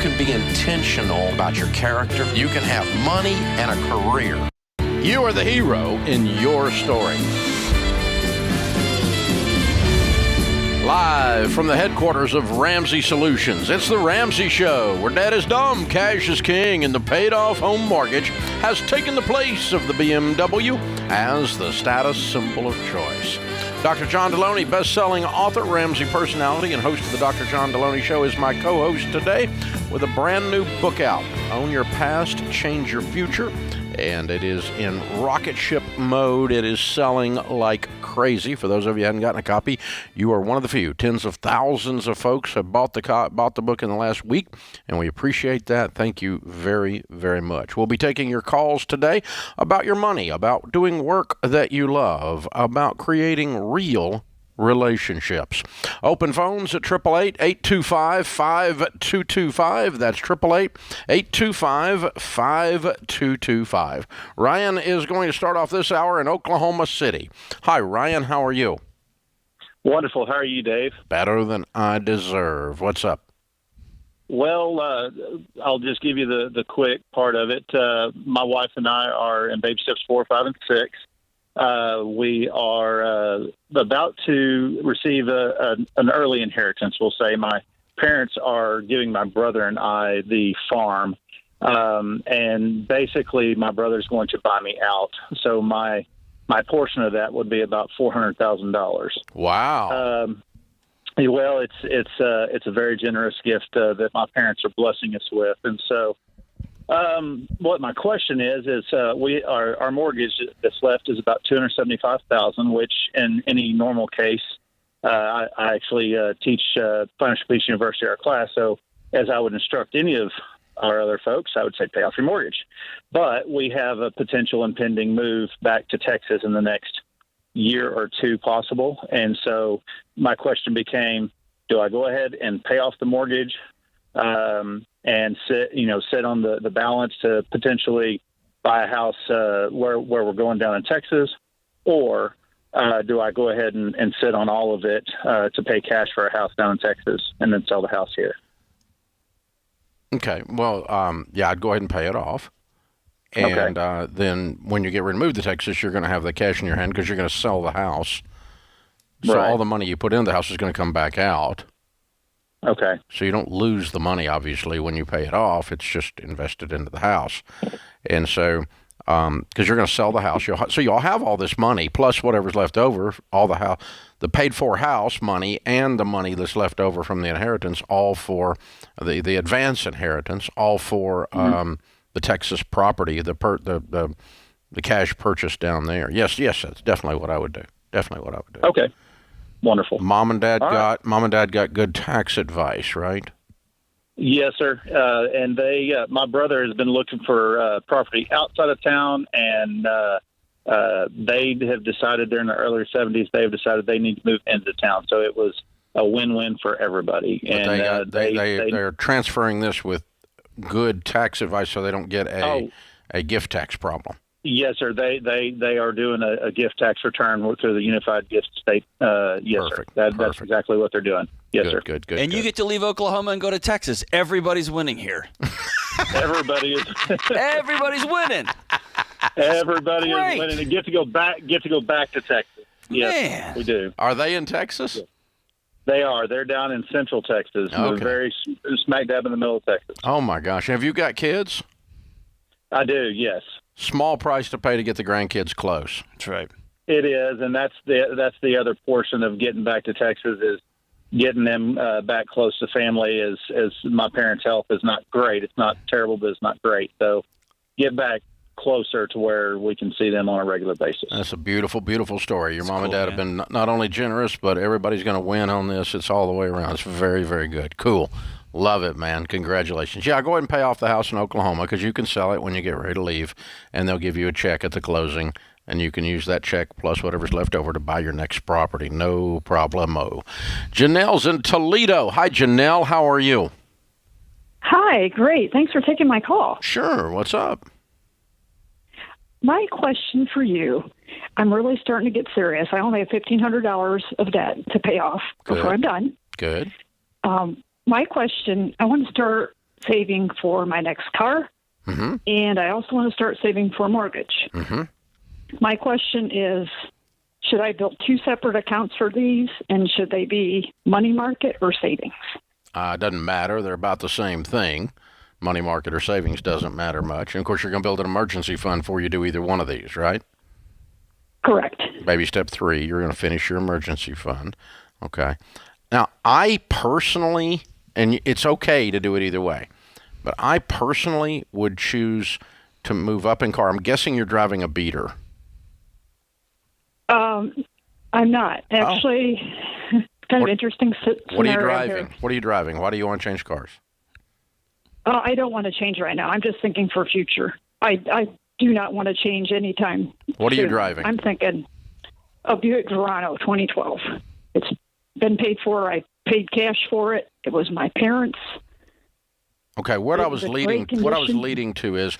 can be intentional about your character. You can have money and a career. You are the hero in your story. Live from the headquarters of Ramsey Solutions, it's the Ramsey Show, where debt is dumb, cash is king, and the paid-off home mortgage has taken the place of the BMW as the status symbol of choice. Dr. John Deloney, best-selling author, Ramsey personality, and host of the Dr. John Deloney Show, is my co-host today with a brand new book out, Own Your Past, Change Your Future. And it is in rocket ship mode. It is selling like crazy. For those of you who haven't gotten a copy, you are one of the few. Tens of thousands of folks have bought the book in the last week, and we appreciate that. Thank you very, very much. We'll be taking your calls today about your money, about doing work that you love, about creating real relationships. Open phones at 888-825-5225. That's 888-825-5225. Ryan is going to start off this hour in Oklahoma City. Hi, Ryan. How are you? Wonderful. How are you, Dave? Better than I deserve. What's up? Well, I'll just give you the quick part of it. My wife and I are in baby steps 4, 5, and 6. We are about to receive an early inheritance, we'll say. My parents are giving my brother and I the farm, and basically my brother's going to buy me out. So my portion of that would be about $400,000. Wow. Well, it's a very generous gift that my parents are blessing us with, and so. What my question is our mortgage that's left is about $275,000, which in any normal case, I actually teach Financial Peace University, our class. So as I would instruct any of our other folks, I would say pay off your mortgage. But we have a potential impending move back to Texas in the next year or two possible. And so my question became, do I go ahead and pay off the mortgage? And sit on the balance to potentially buy a house where we're going down in Texas, or do I go ahead and sit on all of it to pay cash for a house down in Texas and then sell the house here? Okay. Well, I'd go ahead and pay it off. And then when you get removed to Texas, you're going to have the cash in your hand because you're going to sell the house. So all the money you put in the house is going to come back out. Okay. So you don't lose the money, obviously, when you pay it off. It's just invested into the house. And so, because you're going to sell the house, so you'll have all this money, plus whatever's left over, all the paid-for house money and the money that's left over from the inheritance, all for the advance inheritance, all for the Texas property, the cash purchase down there. Yes, that's definitely what I would do. Okay. Wonderful. Mom and Dad got good tax advice, right? Yes, sir. And my brother has been looking for property outside of town, and they have decided they're in the early 70s. They have decided they need to move into town. So it was a win-win for everybody. But they're transferring this with good tax advice, so they don't get a gift tax problem. Yes, sir. They are doing a gift tax return through the Unified Gift State. Yes, Perfect. Sir. That's exactly what they're doing. Yes, sir. Good. And you get to leave Oklahoma and go to Texas. Everybody's winning here. Everybody is. Everybody's winning. Everybody is winning. And get to go back to Texas. Yes, Man. we do. Are they in Texas? Yeah. They are. They're down in Central Texas. Okay. We're very smack dab in the middle of Texas. Oh my gosh! Have you got kids? I do. Yes. Small price to pay to get the grandkids close. That's right. It is, and that's the other portion of getting back to Texas is getting them back close to family. As my parents' health is not great. It's not terrible, but it's not great. So get back closer to where we can see them on a regular basis. That's a beautiful, beautiful story. Your mom and dad have been not only generous, but everybody's going to win on this. It's all the way around. It's very, very good. Cool. Love it, man. Congratulations. Yeah, go ahead and pay off the house in Oklahoma because you can sell it when you get ready to leave, and they'll give you a check at the closing, and you can use that check plus whatever's left over to buy your next property. No problemo. Janelle's in Toledo. Hi, Janelle. How are you? Hi, great. Thanks for taking my call. Sure. What's up? My question for you, I'm really starting to get serious. I only have $1,500 of debt to pay off before I'm done. Good. My question, I want to start saving for my next car, and I also want to start saving for a mortgage. My question is, should I build two separate accounts for these, and should they be money market or savings? It doesn't matter. They're about the same thing. Money market or savings doesn't matter much. And, of course, you're going to build an emergency fund before you do either one of these, right? Correct. Baby step 3, you're going to finish your emergency fund. Okay. Now, I personally, and it's okay to do it either way, but I personally would choose to move up in car. I'm guessing you're driving a beater. I'm not. Actually, kind of interesting scenario. What are you driving? Here. What are you driving? Why do you want to change cars? I don't want to change right now. I'm just thinking for future. I do not want to change anytime. What are you soon. driving? I'm thinking a Buick Verano 2012. It's been paid for. I paid cash for it. It was my parents'. Okay, what I was leading to is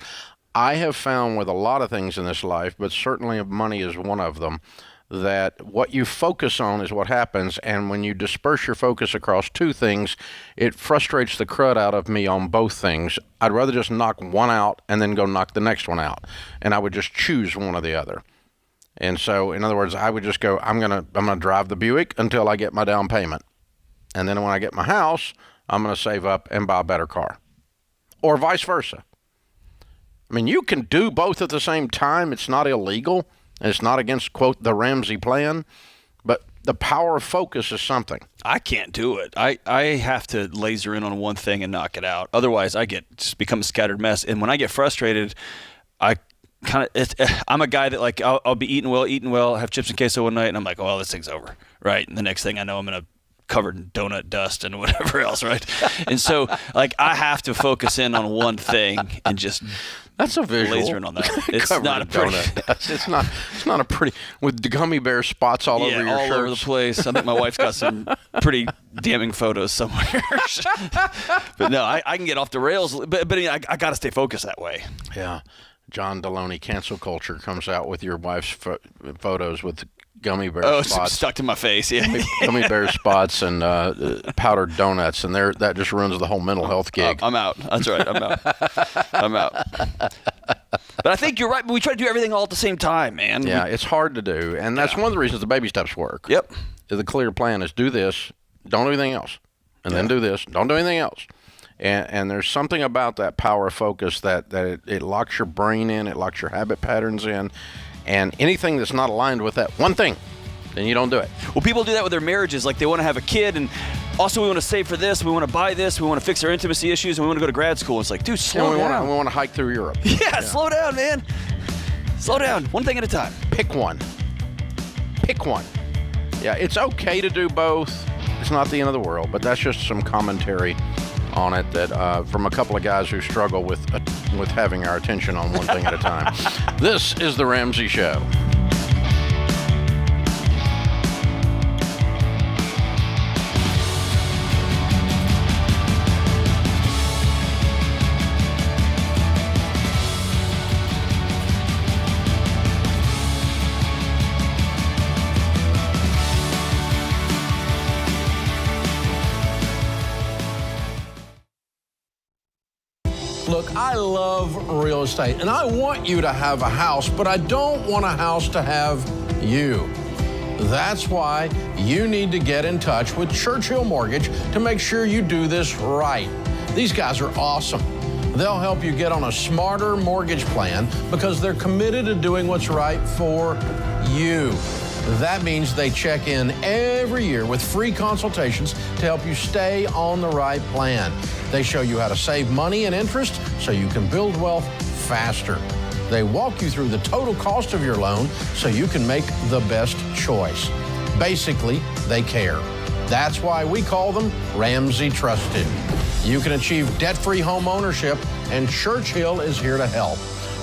I have found with a lot of things in this life, but certainly money is one of them, that what you focus on is what happens, and when you disperse your focus across two things, it frustrates the crud out of me on both things. I'd rather just knock one out and then go knock the next one out, and I would just choose one or the other. And so, in other words, I would just go, I'm gonna drive the Buick until I get my down payment, and then when I get my house, I'm gonna save up and buy a better car, or vice versa. I mean, you can do both at the same time. It's not illegal. And it's not against, quote, the Ramsey plan, but the power of focus is something. I can't do it. I have to laser in on one thing and knock it out. Otherwise, I just become a scattered mess. And when I get frustrated, I'm a guy that, like, I'll be eating well, have chips and queso one night, and I'm like, oh, well, this thing's over, right? And the next thing I know, I'm in a covered in donut dust and whatever else, right? And so, like, I have to focus in on one thing and just that's a visual. Laser in on that. It's not a pretty. It's not a pretty with the gummy bear spots all over your all shirts. over the place. I think my wife's got some pretty damning photos somewhere. But no, I can get off the rails. But I got to stay focused that way. Yeah, John Deloney, cancel culture, comes out with your wife's photos with gummy bear spots. It's stuck to my face, yeah. Gummy bear spots and powdered donuts, and that just ruins the whole mental health gig. I'm out. That's right. I'm out. But I think you're right. But we try to do everything all at the same time, man. Yeah, it's hard to do, and that's one of the reasons the baby steps work. Yep. The clear plan is do this, don't do anything else, and then do this, don't do anything else. And there's something about that power of focus that it locks your brain in, it locks your habit patterns in. And anything that's not aligned with that one thing, then you don't do it. Well, people do that with their marriages. Like, they want to have a kid, and also we want to save for this, we want to buy this, we want to fix our intimacy issues, and we want to go to grad school. It's like, dude, slow down. We want to hike through Europe. Yeah, slow down, man. Slow down. One thing at a time. Pick one. Yeah, it's okay to do both. It's not the end of the world, but that's just some commentary on it that from a couple of guys who struggle with having our attention on one thing at a time. This is The Ramsey Show. Look, I love real estate, and I want you to have a house, but I don't want a house to have you. That's why you need to get in touch with Churchill Mortgage to make sure you do this right. These guys are awesome. They'll help you get on a smarter mortgage plan because they're committed to doing what's right for you. That means they check in every year with free consultations to help you stay on the right plan. They show you how to save money and interest so you can build wealth faster. They walk you through the total cost of your loan so you can make the best choice. Basically, they care. That's why we call them Ramsey Trusted. You can achieve debt-free home ownership, and Churchill is here to help.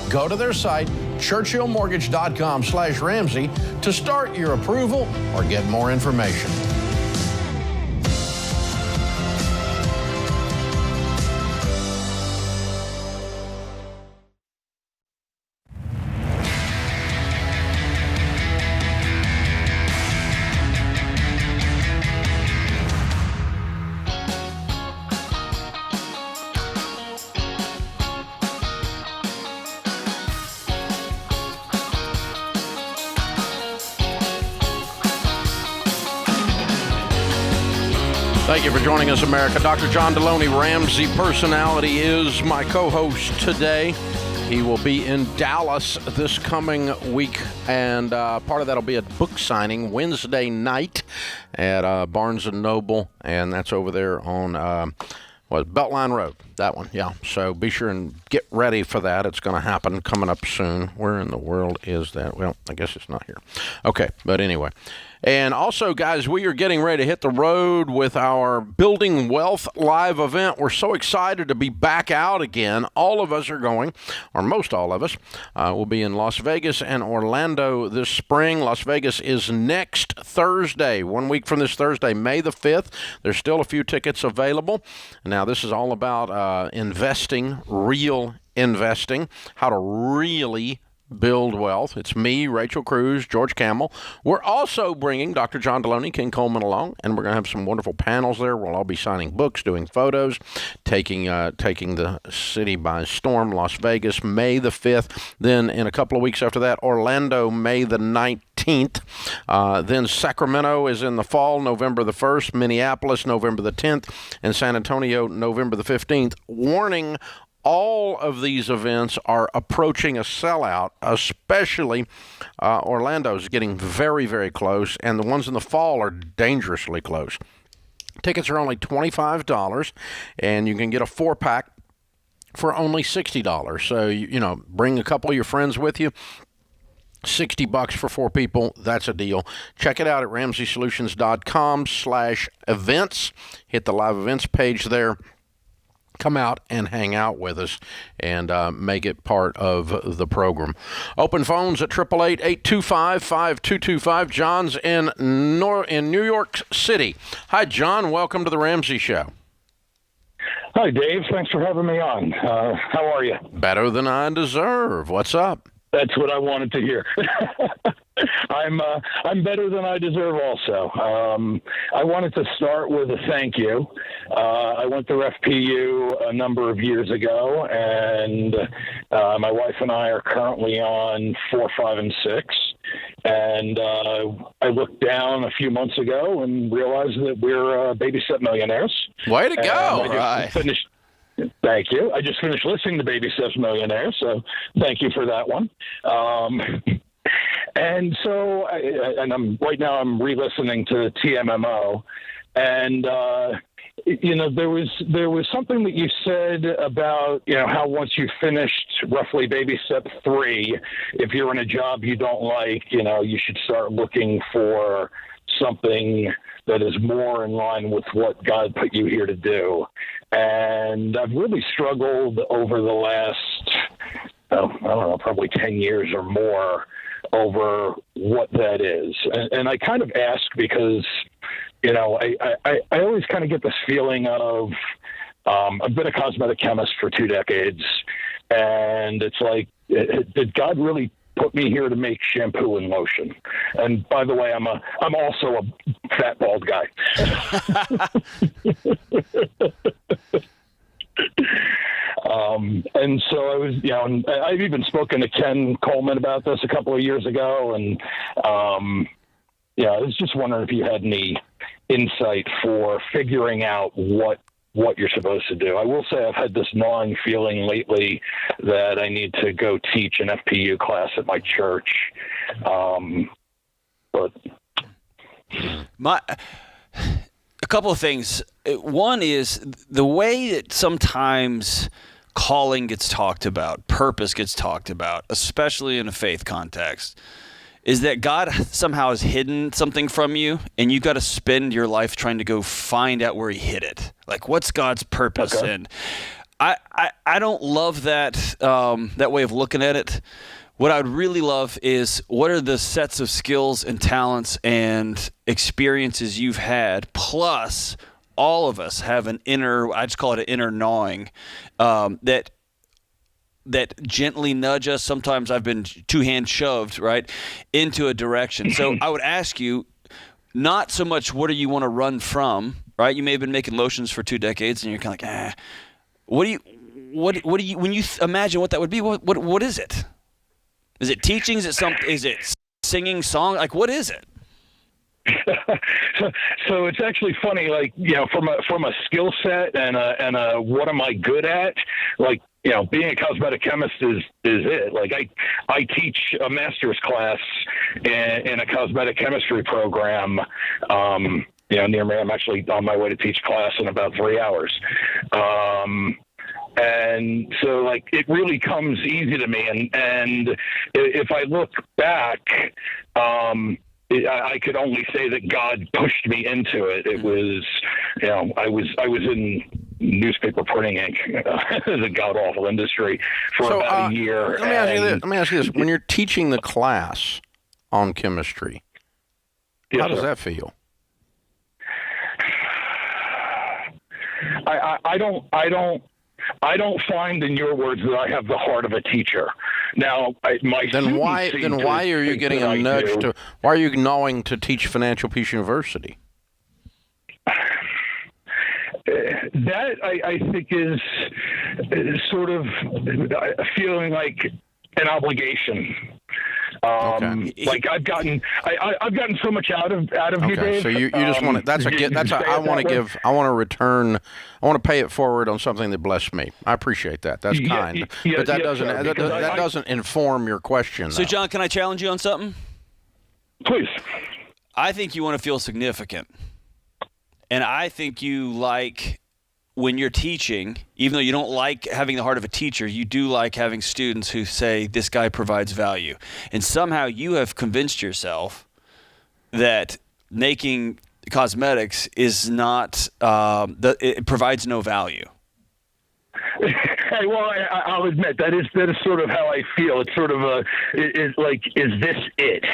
Go to their site, churchillmortgage.com/Ramsey, to start your approval or get more information. Thank you for joining us, America. Dr. John Deloney, Ramsey Personality, is my co-host today. He will be in Dallas this coming week, and part of that will be a book signing Wednesday night at Barnes & Noble, and that's over there on Beltline Road, that one, yeah. So be sure and get ready for that. It's going to happen coming up soon. Where in the world is that? Well, I guess it's not here. Okay, but anyway. And also, guys, we are getting ready to hit the road with our Building Wealth live event. We're so excited to be back out again. All of us are going, or most all of us, will be in Las Vegas and Orlando this spring. Las Vegas is next Thursday, 1 week from this Thursday, May the 5th. There's still a few tickets available. Now, this is all about investing, real investing, how to really build wealth. It's me, Rachel Cruz, George Camel. We're also bringing Dr. John Deloney, King Coleman along, and we're going to have some wonderful panels there. We'll all be signing books, doing photos, taking the city by storm. Las Vegas, May the 5th. Then in a couple of weeks after that, Orlando, May the 19th. Then Sacramento is in the fall, November the 1st. Minneapolis, November the 10th. And San Antonio, November the 15th. Warning, all of these events are approaching a sellout, especially Orlando's getting very, very close, and the ones in the fall are dangerously close. Tickets are only $25, and you can get a 4-pack for only $60. So, you know, bring a couple of your friends with you. $60 for 4 people. That's a deal. Check it out at RamseySolutions.com/events. Hit the live events page there. Come out and hang out with us and make it part of the program. Open phones at 888-825-5225. John's in New York City. Hi, John. Welcome to the Ramsey Show. Hi, Dave. Thanks for having me on. How are you? Better than I deserve. What's up? That's what I wanted to hear. I'm better than I deserve also. I wanted to start with a thank you. I went to FPU a number of years ago, and my wife and I are currently on 4, 5, and 6. And I looked down a few months ago and realized that we're babysit millionaires. Way to go. Thank you. I just finished listening to Baby Steps Millionaire, so thank you for that one. And so, I'm re-listening to TMMO, and there was something that you said about how once you finished roughly baby step 3, if you're in a job you don't like, you should start looking for something that is more in line with what God put you here to do. And I've really struggled over the last, probably 10 years or more over what that is. And I kind of ask because, I always kind of get this feeling of, I've been a cosmetic chemist for 2 decades, and it's like, did God really put me here to make shampoo and lotion? And by the way, I'm also a fat bald guy. And so I was, and I've even spoken to Ken Coleman about this a couple of years ago, and I was just wondering if you had any insight for figuring out what you're supposed to do. I will say I've had this gnawing feeling lately that I need to go teach an FPU class at my church. But a couple of things. One is the way that sometimes calling gets talked about, purpose gets talked about, especially in a faith context, is that God somehow has hidden something from you, and you've got to spend your life trying to go find out where he hid it. Like, what's God's purpose? Okay. And I don't love that that way of looking at it. What I would really love is, what are the sets of skills and talents and experiences you've had, plus all of us have an inner, I just call it an inner gnawing, that gently nudge us. Sometimes I've been 2-hand shoved, right, into a direction. So I would ask you, not so much what do you want to run from, right? You may have been making lotions for 2 decades, and you're kind of like, what do you, when you imagine what that would be, what is it? Is it teaching? Is it singing, song? Like, what is it? So it's actually funny, like, from a skill set and a what am I good at, like, being a cosmetic chemist is it. Like I teach a master's class in a cosmetic chemistry program, near me. I'm actually on my way to teach class in about 3 hours. And so, like, it really comes easy to me. And if I look back, I could only say that God pushed me into it. It was, I was in newspaper printing ink, the god awful industry for about a year. Let me ask you this: when you're teaching the class on chemistry, how does that feel? I don't find, in your words, that I have the heart of a teacher. Now, why are you getting a nudge to? Why are you gnawing to teach Financial Peace University? That I think is sort of feeling like an obligation. Okay. Like I've gotten so much out of you, Dave. So you just want to. I want to return. I want to pay it forward on something that blessed me. I appreciate that. That's kind. But that doesn't inform your question. So, John, can I challenge you on something? Please. I think you want to feel significant, and I think you like. When you're teaching, even though you don't like having the heart of a teacher, you do like having students who say, this guy provides value. And somehow you have convinced yourself that making cosmetics is not, it provides no value. Well, I'll admit that is sort of how I feel. It's sort of is this it?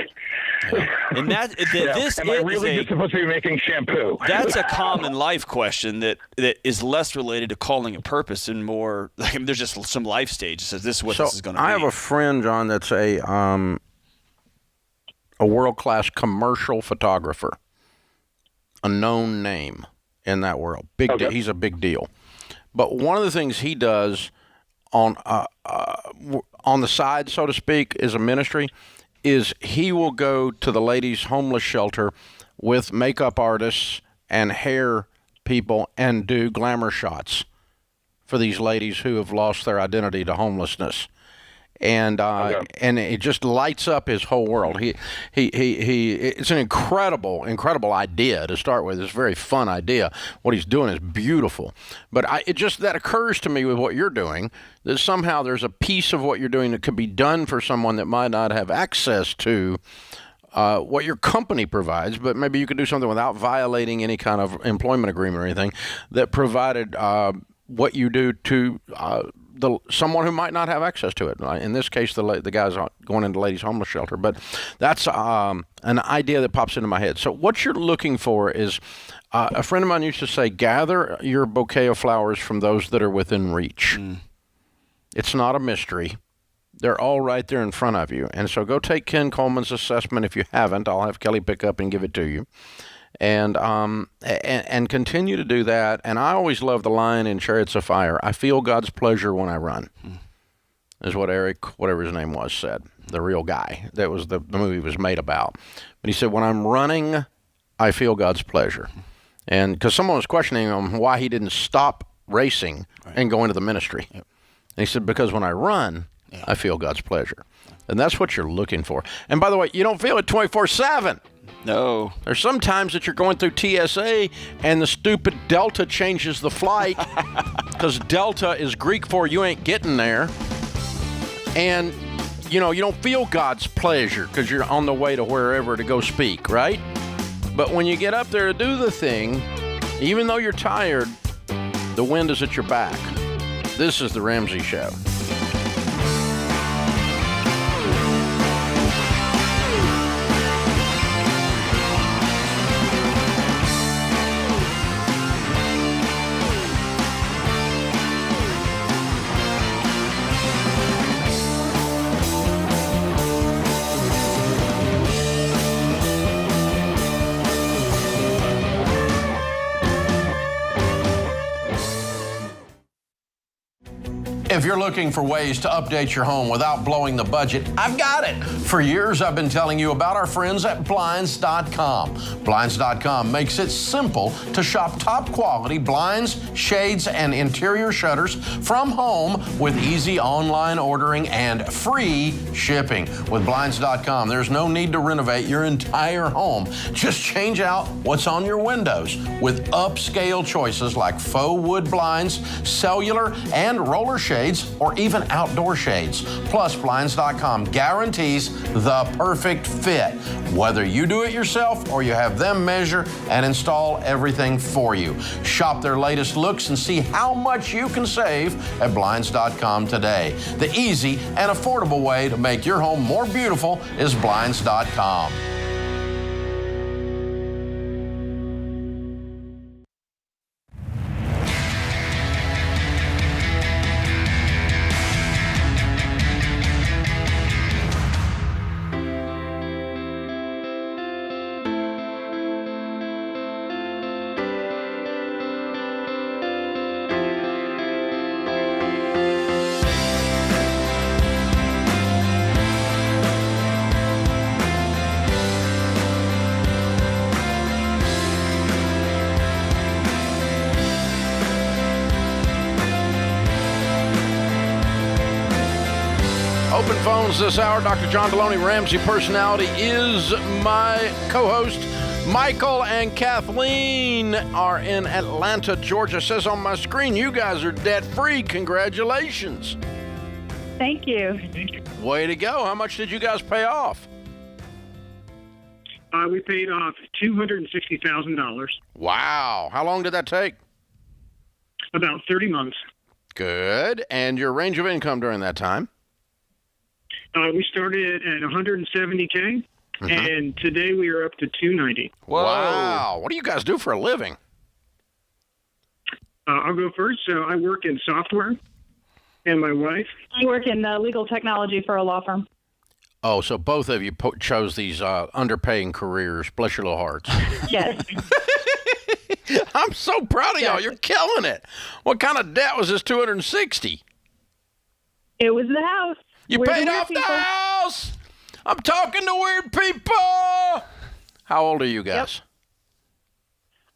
And this am I really just supposed to be making shampoo? That's a common life question that is less related to calling a purpose and more like there's just some life stage that says this is what this is going to be. I have a friend, John, that's a world-class commercial photographer, a known name in that world. He's a big deal. But one of the things he does on the side, so to speak, is a ministry, is he will go to the ladies' homeless shelter with makeup artists and hair people and do glamour shots for these ladies who have lost their identity to homelessness. And it just lights up his whole world. It's an incredible idea to start with. It's a very fun idea. What he's doing is beautiful. But that occurs to me with what you're doing, that somehow there's a piece of what you're doing that could be done for someone that might not have access to what your company provides, but maybe you could do something without violating any kind of employment agreement or anything that provided what you do to someone who might not have access to it. In this case, the guy's going into ladies' homeless shelter. But that's an idea that pops into my head. So what you're looking for is, a friend of mine used to say, gather your bouquet of flowers from those that are within reach. It's not a mystery. They're all right there in front of you. And so go take Ken Coleman's assessment if you haven't. I'll have Kelly pick up and give it to you. And continue to do that. And I always love the line in Chariots of Fire, I feel God's pleasure when I run, is what Eric, whatever his name was, said, the real guy. That was the movie was made about. But he said, when I'm running, I feel God's pleasure. And because someone was questioning him why he didn't stop racing and go into the ministry. Yep. And he said, because when I run, I feel God's pleasure. And that's what you're looking for. And by the way, you don't feel it 24/7. No. There's some times that you're going through TSA and the stupid Delta changes the flight because Delta is Greek for you ain't getting there. And, you don't feel God's pleasure because you're on the way to wherever to go speak, right? But when you get up there to do the thing, even though you're tired, the wind is at your back. This is the Ramsey Show. If you're looking for ways to update your home without blowing the budget, I've got it. For years, I've been telling you about our friends at Blinds.com. Blinds.com makes it simple to shop top quality blinds, shades, and interior shutters from home with easy online ordering and free shipping. With Blinds.com, there's no need to renovate your entire home. Just change out what's on your windows with upscale choices like faux wood blinds, cellular, and roller shades, or even outdoor shades. Plus, Blinds.com guarantees the perfect fit, whether you do it yourself or you have them measure and install everything for you. Shop their latest looks and see how much you can save at Blinds.com today. The easy and affordable way to make your home more beautiful is Blinds.com. Open phones this hour. Dr. John Deloney, Ramsey personality, is my co-host. Michael and Kathleen are in Atlanta, Georgia. Says on my screen, you guys are debt-free. Congratulations. Thank you. Way to go. How much did you guys pay off? We paid off $260,000. Wow. How long did that take? About 30 months. Good. And your range of income during that time? We started at 170K, and today we are up to 290. Whoa. Wow. What do you guys do for a living? I'll go first. So I work in software, and my wife. I work in legal technology for a law firm. Oh, so both of you chose these underpaying careers. Bless your little hearts. Yes. I'm so proud of y'all. You're killing it. What kind of debt was this 260? It was the house. You We're the paid weird off the people. house. I'm talking to weird people. How old are you guys?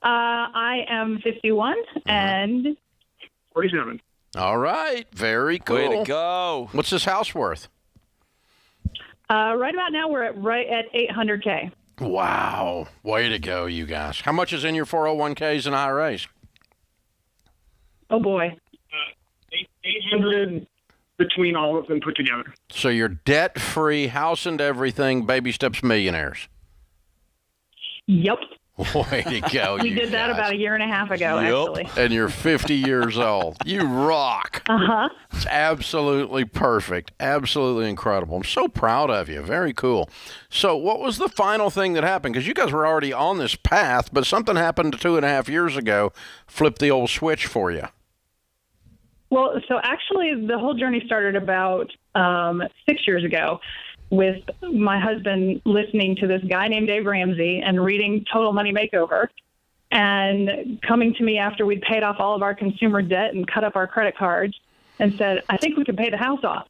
I am 51 and 47. All right. Very cool. Way to go. What's this house worth? right about now we're at right at 800K. Wow. Way to go, you guys. How much is in your 401ks and IRAs? Oh boy. 800 between all of them put together. So you're debt-free, house and everything, baby steps millionaires. Yep. Way to go, We you did that guys. about a year and a half ago, actually. And you're 50 years old. You rock. Uh-huh. It's absolutely perfect. Absolutely incredible. I'm so proud of you. Very cool. So what was the final thing that happened? Because you guys were already on this path, but something happened 2.5 years ago, flipped the old switch for you. Well, so actually the whole journey started about 6 years ago with my husband listening to this guy named Dave Ramsey and reading Total Money Makeover and coming to me after we'd paid off all of our consumer debt and cut up our credit cards and said, I think we can pay the house off.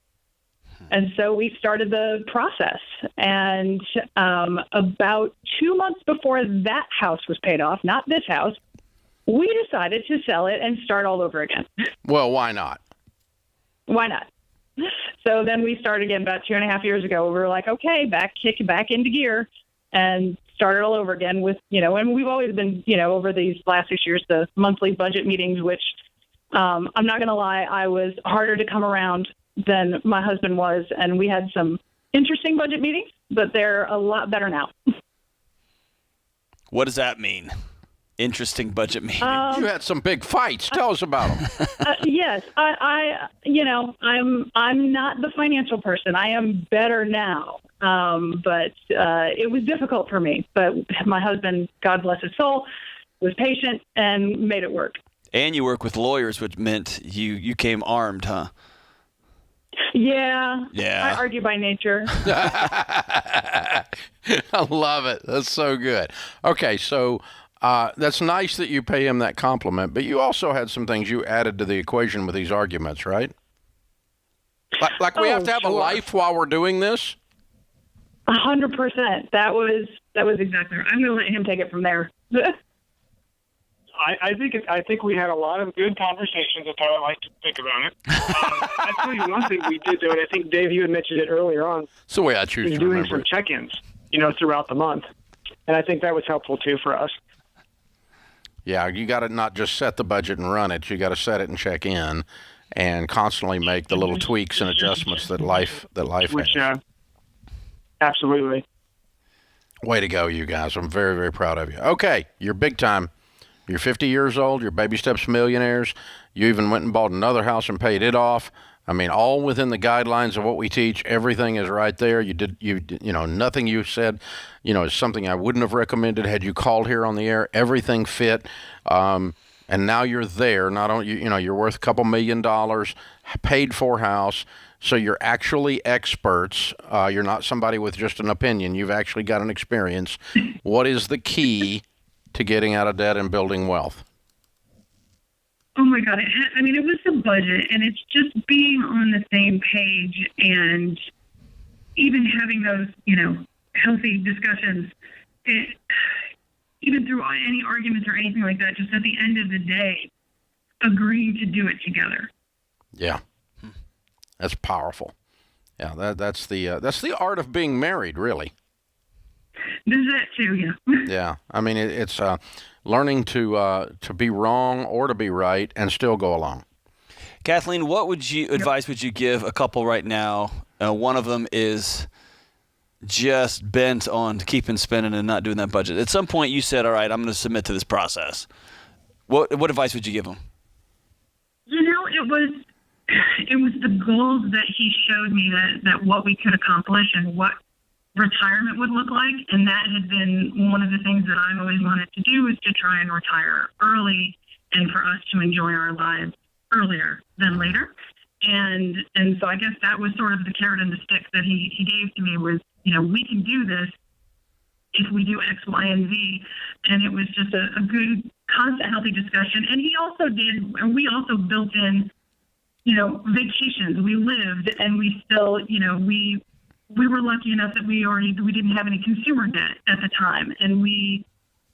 And so we started the process. And about 2 months before that house was paid off, not this house, we decided to sell it and start all over again. Well, why not? Why not? So then we started again about 2.5 years ago. We were like, okay, kick back into gear and started all over again with, and we've always been, over these last 6 years, the monthly budget meetings, which I'm not going to lie, I was harder to come around than my husband was. And we had some interesting budget meetings, but they're a lot better now. What does that mean? Interesting budget meeting. You had some big fights. Tell us about them. Yes, I'm not the financial person. I am better now, but it was difficult for me. But my husband, God bless his soul, was patient and made it work. And you work with lawyers, which meant you came armed, huh? Yeah. Yeah. I argue by nature. I love it. That's so good. Okay, so that's nice that you pay him that compliment, but you also had some things you added to the equation with these arguments, right? Like we have to have a life while we're doing this? 100%. That was exactly right. I'm going to let him take it from there. I think we had a lot of good conversations. That's how I like to think about it. I tell you one thing we did do, and I think Dave, you had mentioned it earlier on. It's the way I choose to doing remember some it. check-ins, throughout the month, and I think that was helpful too for us. Yeah, you got to not just set the budget and run it. You got to set it and check in, and constantly make the little tweaks and adjustments that life has. Absolutely. Way to go, you guys. I'm very, very proud of you. Okay, you're big time. You're 50 years old. You're Baby Steps millionaires. You even went and bought another house and paid it off. I mean, all within the guidelines of what we teach. Everything is right there. You did, nothing you said, is something I wouldn't have recommended had you called here on the air. Everything fit. And now you're there. Not only, you're worth a couple $1 million, paid for house. So you're actually experts. You're not somebody with just an opinion. You've actually got an experience. What is the key to getting out of debt and building wealth? Oh my God. It was the budget, and it's just being on the same page and even having those, healthy discussions, even through any arguments or anything like that, just at the end of the day, agreeing to do it together. Yeah. That's powerful. Yeah, that's the art of being married, really. There's that too, yeah. Yeah, it's learning to be wrong or to be right and still go along. Kathleen, what advice would you give a couple right now? One of them is just bent on keeping spending and not doing that budget. At some point, you said, "All right, I'm going to submit to this process." What advice would you give them? It was the goals that he showed me that what we could accomplish and what retirement would look like. And that had been one of the things that I've always wanted to do, is to try and retire early and for us to enjoy our lives earlier than later. And so I guess that was sort of the carrot and the stick that he gave to me was, we can do this if we do X, Y, and Z. And it was just a good, constant, healthy discussion. And we also built in, vacations. We lived, and we still, we were lucky enough that we didn't have any consumer debt at the time, and we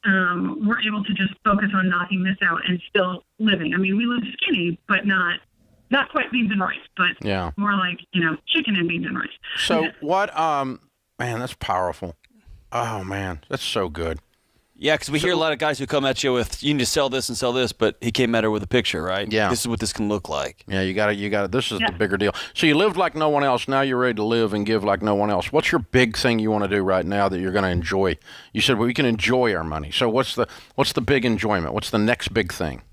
were able to just focus on knocking this out and still living. We lived skinny, but not quite beans and rice, but more like, chicken and beans and rice. So what, man, that's powerful. Oh man, that's so good. Yeah, because we hear a lot of guys who come at you with, you need to sell this and sell this, but he came at her with a picture, right? Yeah. This is what this can look like. Yeah, you got it. This is the bigger deal. So you lived like no one else. Now you're ready to live and give like no one else. What's your big thing you want to do right now that you're going to enjoy? You said, we can enjoy our money. So what's the big enjoyment? What's the next big thing?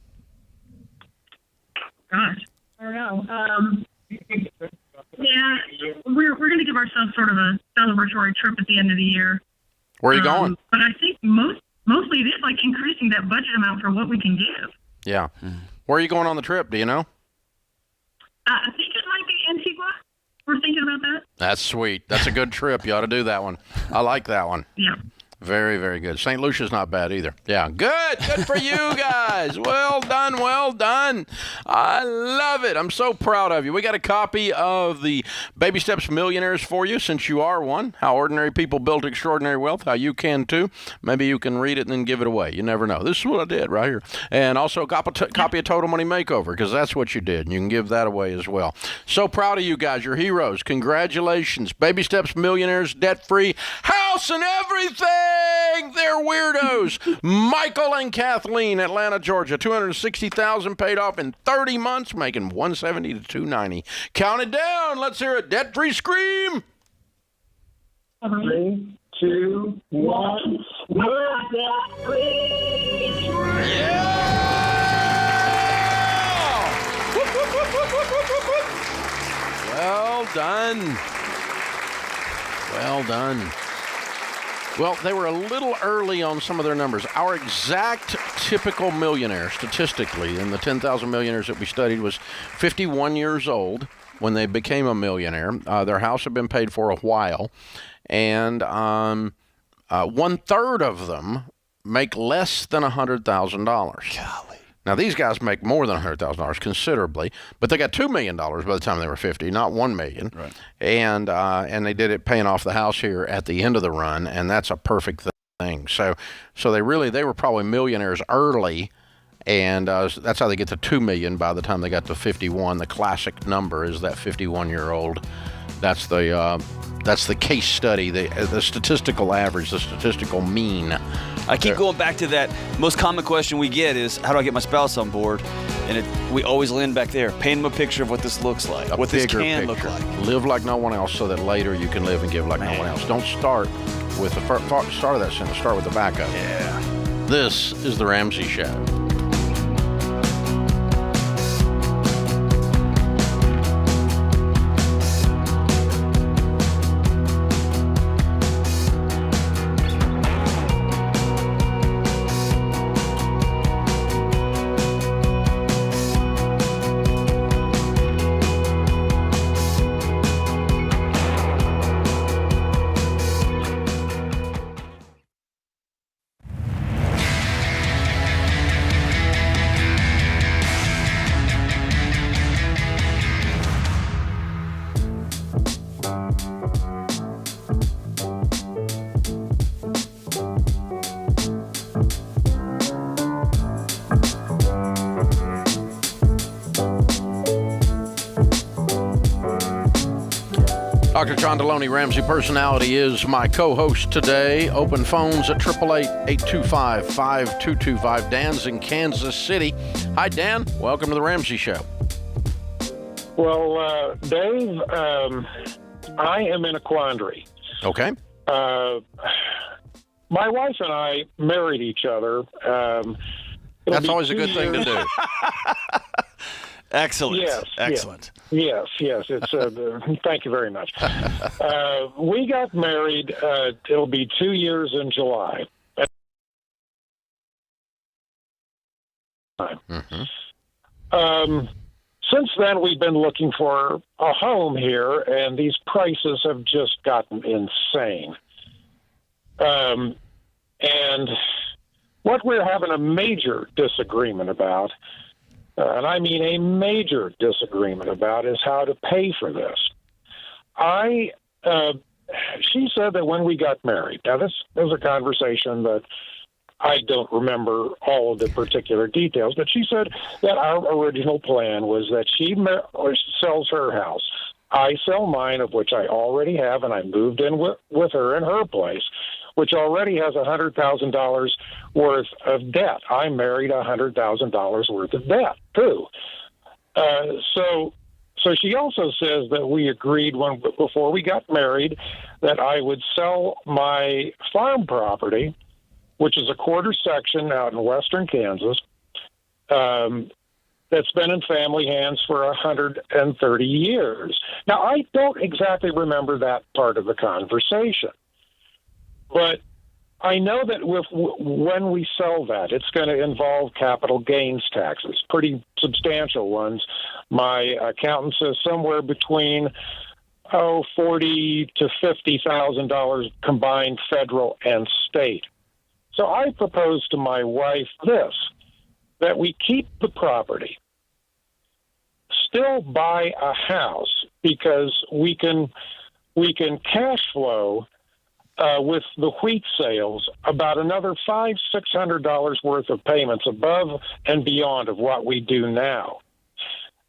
Gosh, I don't know. We're going to give ourselves sort of a celebratory trip at the end of the year. Where are you going? But I think mostly it is like increasing that budget amount for what we can give. Yeah. Where are you going on the trip? Do you know? I think it might be Antigua. We're thinking about that. That's sweet. That's a good trip. You ought to do that one. I like that one. Yeah. Very, very good. St. Lucia's not bad either. Yeah, good. Good for you guys. Well done, well done. I love it. I'm so proud of you. We got a copy of the Baby Steps Millionaires for you, since you are one. How Ordinary People Built Extraordinary Wealth. How you can too. Maybe you can read it and then give it away. You never know. This is what I did right here. And also a copy of Total Money Makeover, because that's what you did. And you can give that away as well. So proud of you guys. You're heroes. Congratulations. Baby Steps Millionaires, debt-free, house and everything. They're weirdos. Michael and Kathleen, Atlanta, Georgia, $260,000 paid off in 30 months, making $170 to $290. Count it down. Let's hear a debt-free scream. 3, 2, 1. We're debt-free. Yeah! Well done. Well done. Well, they were a little early on some of their numbers. Our exact typical millionaire, statistically, in the 10,000 millionaires that we studied, was 51 years old when they became a millionaire. Their house had been paid for a while, and 1/3 of them make less than $100,000. Golly. Now, these guys make more than $100,000 considerably, but they got $2 million by the time they were 50, not $1 million. Right. And they did it paying off the house here at the end of the run, and that's a perfect thing. So they were probably millionaires early, and that's how they get to $2 million by the time they got to 51. The classic number is that 51-year-old. That's the case study, the statistical average, the statistical mean. I keep going back to that. Most common question we get is, how do I get my spouse on board? And we always land back there. Paint them a picture of what this looks like, what this can look like. Live like no one else so that later you can live and give like no one else. Don't start with the start of that sentence. Start with the back of it. Yeah. This is The Ramsey Show. Dr. John Deloney, Ramsey Personality, is my co-host today. Open phones at 888-825-5225. Dan's in Kansas City. Hi, Dan. Welcome to The Ramsey Show. Well, Dave, I am in a quandary. Okay. My wife and I married each other. That's always a good thing to do. Excellent. Yes. Excellent. Yes. It's thank you very much. We got married. It'll be 2 years in July. Mm-hmm. Since then, we've been looking for a home here, and these prices have just gotten insane. And what we're having a major disagreement about, and I mean a major disagreement about, is how to pay for this. She said that when we got married, now this was a conversation that I don't remember all of the particular details, but she said that our original plan was that she sells her house. I sell mine, of which I already have, and I moved in with her in her place, which already has $100,000 worth of debt. I married $100,000 worth of debt, too. So she also says that we agreed before we got married that I would sell my farm property, which is a quarter section out in western Kansas, that's been in family hands for 130 years. Now, I don't exactly remember that part of the conversation, but I know that when we sell that, it's going to involve capital gains taxes, pretty substantial ones. My accountant says somewhere between $40,000 to $50,000 combined federal and state. So I proposed to my wife that we keep the property, still buy a house, because we can cash flow with the wheat sales about another $500-600 worth of payments above and beyond of what we do now.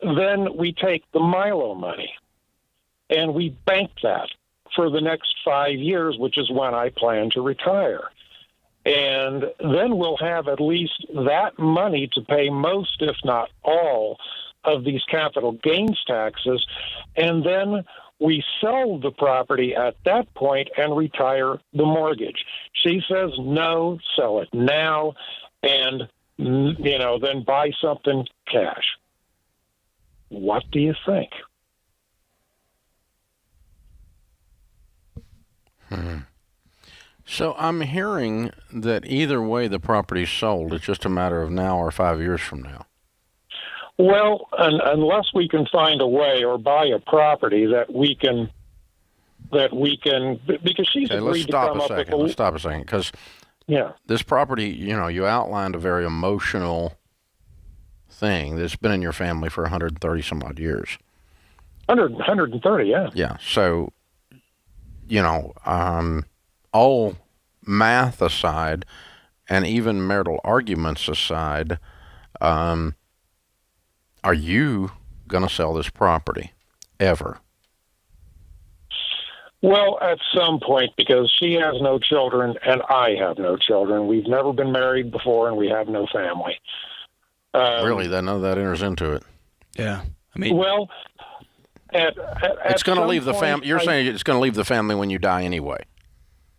Then we take the Milo money and we bank that for the next 5 years, which is when I plan to retire. And then we'll have at least that money to pay most, if not all, of these capital gains taxes. And then we sell the property at that point and retire the mortgage. She says, no, sell it now and, then buy something cash. What do you think? So I'm hearing that either way the property's sold, it's just a matter of now or 5 years from now. Well, unless we can find a way or buy a property that we can, because she's agreed to come up with Let's stop a second, because this property, you outlined a very emotional thing that's been in your family for 130 some odd years. 130, yeah. Yeah. So, all math aside, and even marital arguments aside, are you going to sell this property ever? Well, at some point, because she has no children and I have no children. We've never been married before, and we have no family. Really, none of that enters into it. Yeah. I mean, well, it's going to leave the family. You're saying it's going to leave the family when you die anyway.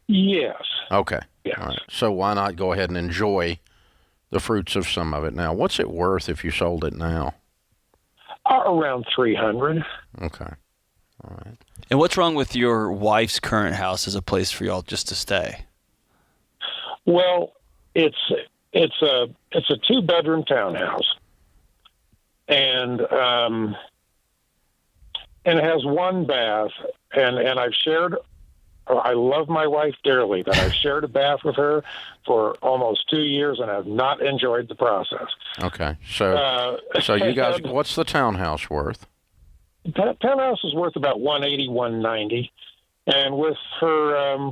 Yes. Okay. Yes. All right. So why not go ahead and enjoy the fruits of some of it now? What's it worth if you sold it now? Around $300. Okay. All right. And what's wrong with your wife's current house as a place for y'all just to stay? Well, it's a 2-bedroom townhouse, and it has 1 bath, and I've shared. I love my wife dearly, but I've shared a bath with her for almost 2 years, and I've not enjoyed the process. Okay. So you guys, what's the townhouse worth? The townhouse is worth about $180, $190, and with her,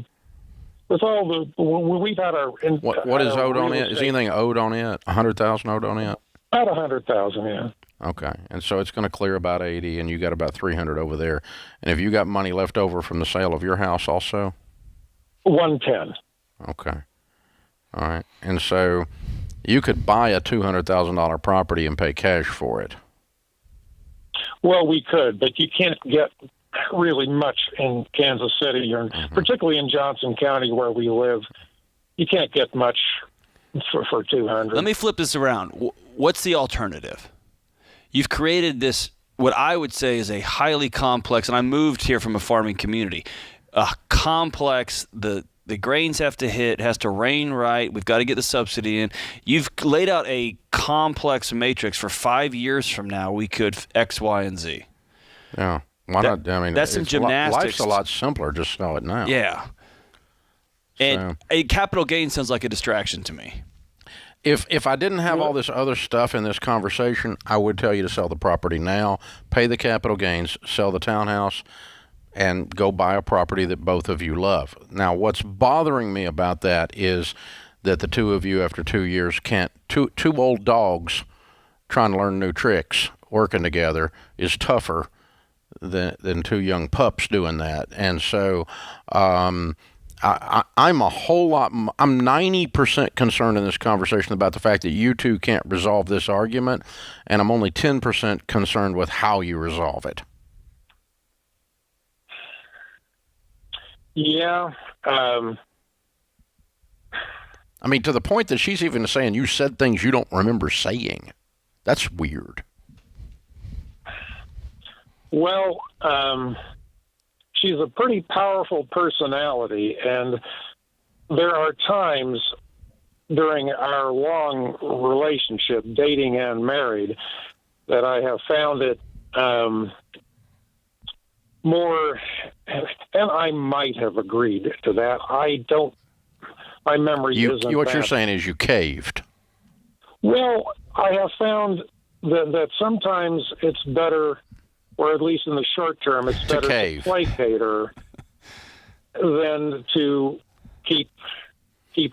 with all the, we've had our. What is owed on it? Is anything owed on it? $100,000 owed on it? About $100,000, yeah. Okay, and so it's going to clear about 80, and you got about 300 over there. And have you got money left over from the sale of your house also? 110. Okay, all right. And so you could buy a $200,000 property and pay cash for it. Well, we could, but you can't get really much in Kansas City, or particularly in Johnson County where we live. You can't get much for 200. Let me flip this around. What's the alternative? You've created this, what I would say is a highly complex, and I moved here from a farming community, a complex, the grains have to hit, it has to rain right, we've got to get the subsidy in. You've laid out a complex matrix for 5 years from now, we could X, Y, and Z. Yeah. Why not? I mean, that's some gymnastics. Life's a lot simpler. Just sell it now. Yeah. And a capital gain sounds like a distraction to me. If I didn't have all this other stuff in this conversation, I would tell you to sell the property now, pay the capital gains, sell the townhouse, and go buy a property that both of you love. Now, what's bothering me about that is that the two of you, after 2 years, can't. Two old dogs trying to learn new tricks, working together, is tougher than 2 young pups doing that. And so I'm a whole lot, I'm 90% concerned in this conversation about the fact that you two can't resolve this argument, and I'm only 10% concerned with how you resolve it. Yeah. I mean, to the point that she's even saying you said things you don't remember saying. That's weird. Well, she's a pretty powerful personality, and there are times during our long relationship, dating and married, that I have found it more, and I might have agreed to that. I don't, my memory isn't what that. You're saying is you caved. Well, I have found that sometimes it's better, or at least in the short term, it's better to placate her than to keep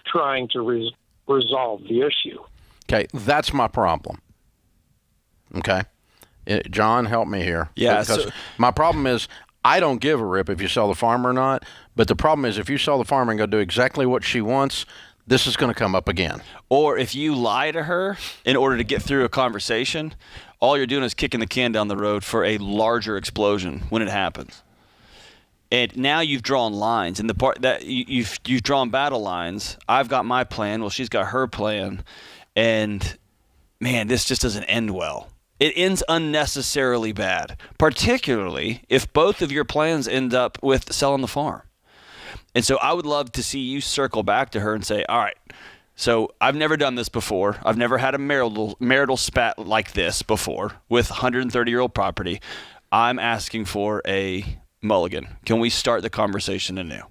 trying to resolve the issue. Okay, that's my problem. Okay, John, help me here. Yeah, because my problem is I don't give a rip if you sell the farm or not. But the problem is if you sell the farm and go do exactly what she wants, this is going to come up again. Or if you lie to her in order to get through a conversation, all you're doing is kicking the can down the road for a larger explosion when it happens. And now you've drawn lines, and the part that you've drawn battle lines. I've got my plan. Well, she's got her plan, and man, this just doesn't end well. It ends unnecessarily bad, particularly if both of your plans end up with selling the farm. And so I would love to see you circle back to her and say, all right, so I've never done this before. I've never had a marital spat like this before with 130-year-old property. I'm asking for a mulligan. Can we start the conversation anew?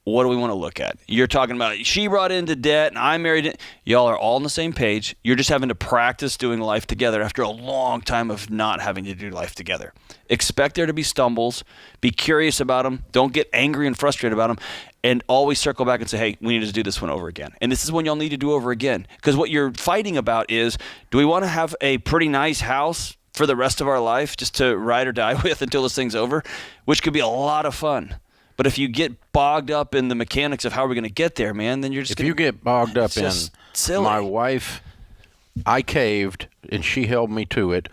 what do we want to look at? You're talking about she brought into debt and I married it. Y'all are all on the same page. You're just having to practice doing life together after a long time of not having to do life together. Expect there to be stumbles. Be curious about them. Don't get angry and frustrated about them. And always circle back and say, hey, we need to do this one over again. And this is when y'all need to do over again. Because what you're fighting about is, do we want to have a pretty nice house for the rest of our life just to ride or die with until this thing's over? Which could be a lot of fun. But if you get bogged up in the mechanics of how we're going to get there, man, then you're just If you get bogged up in silly. My wife, I caved, and she held me to it,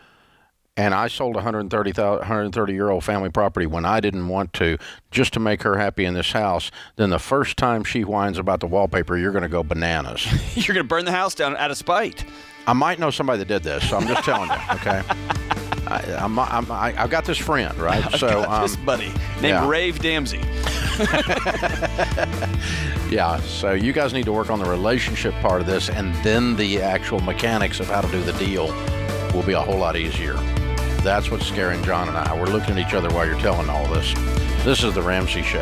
and I sold a 130-year-old family property when I didn't want to, just to make her happy in this house, then the first time she whines about the wallpaper, you're going to go bananas. You're going to burn the house down out of spite. I might know somebody that did this, so I'm just telling you, okay? I've got this friend, right? I've got this buddy named Dave Ramsey. Yeah, so you guys need to work on the relationship part of this, and then the actual mechanics of how to do the deal will be a whole lot easier. That's what's scaring John and I. We're looking at each other while you're telling all this. This is the Ramsey Show.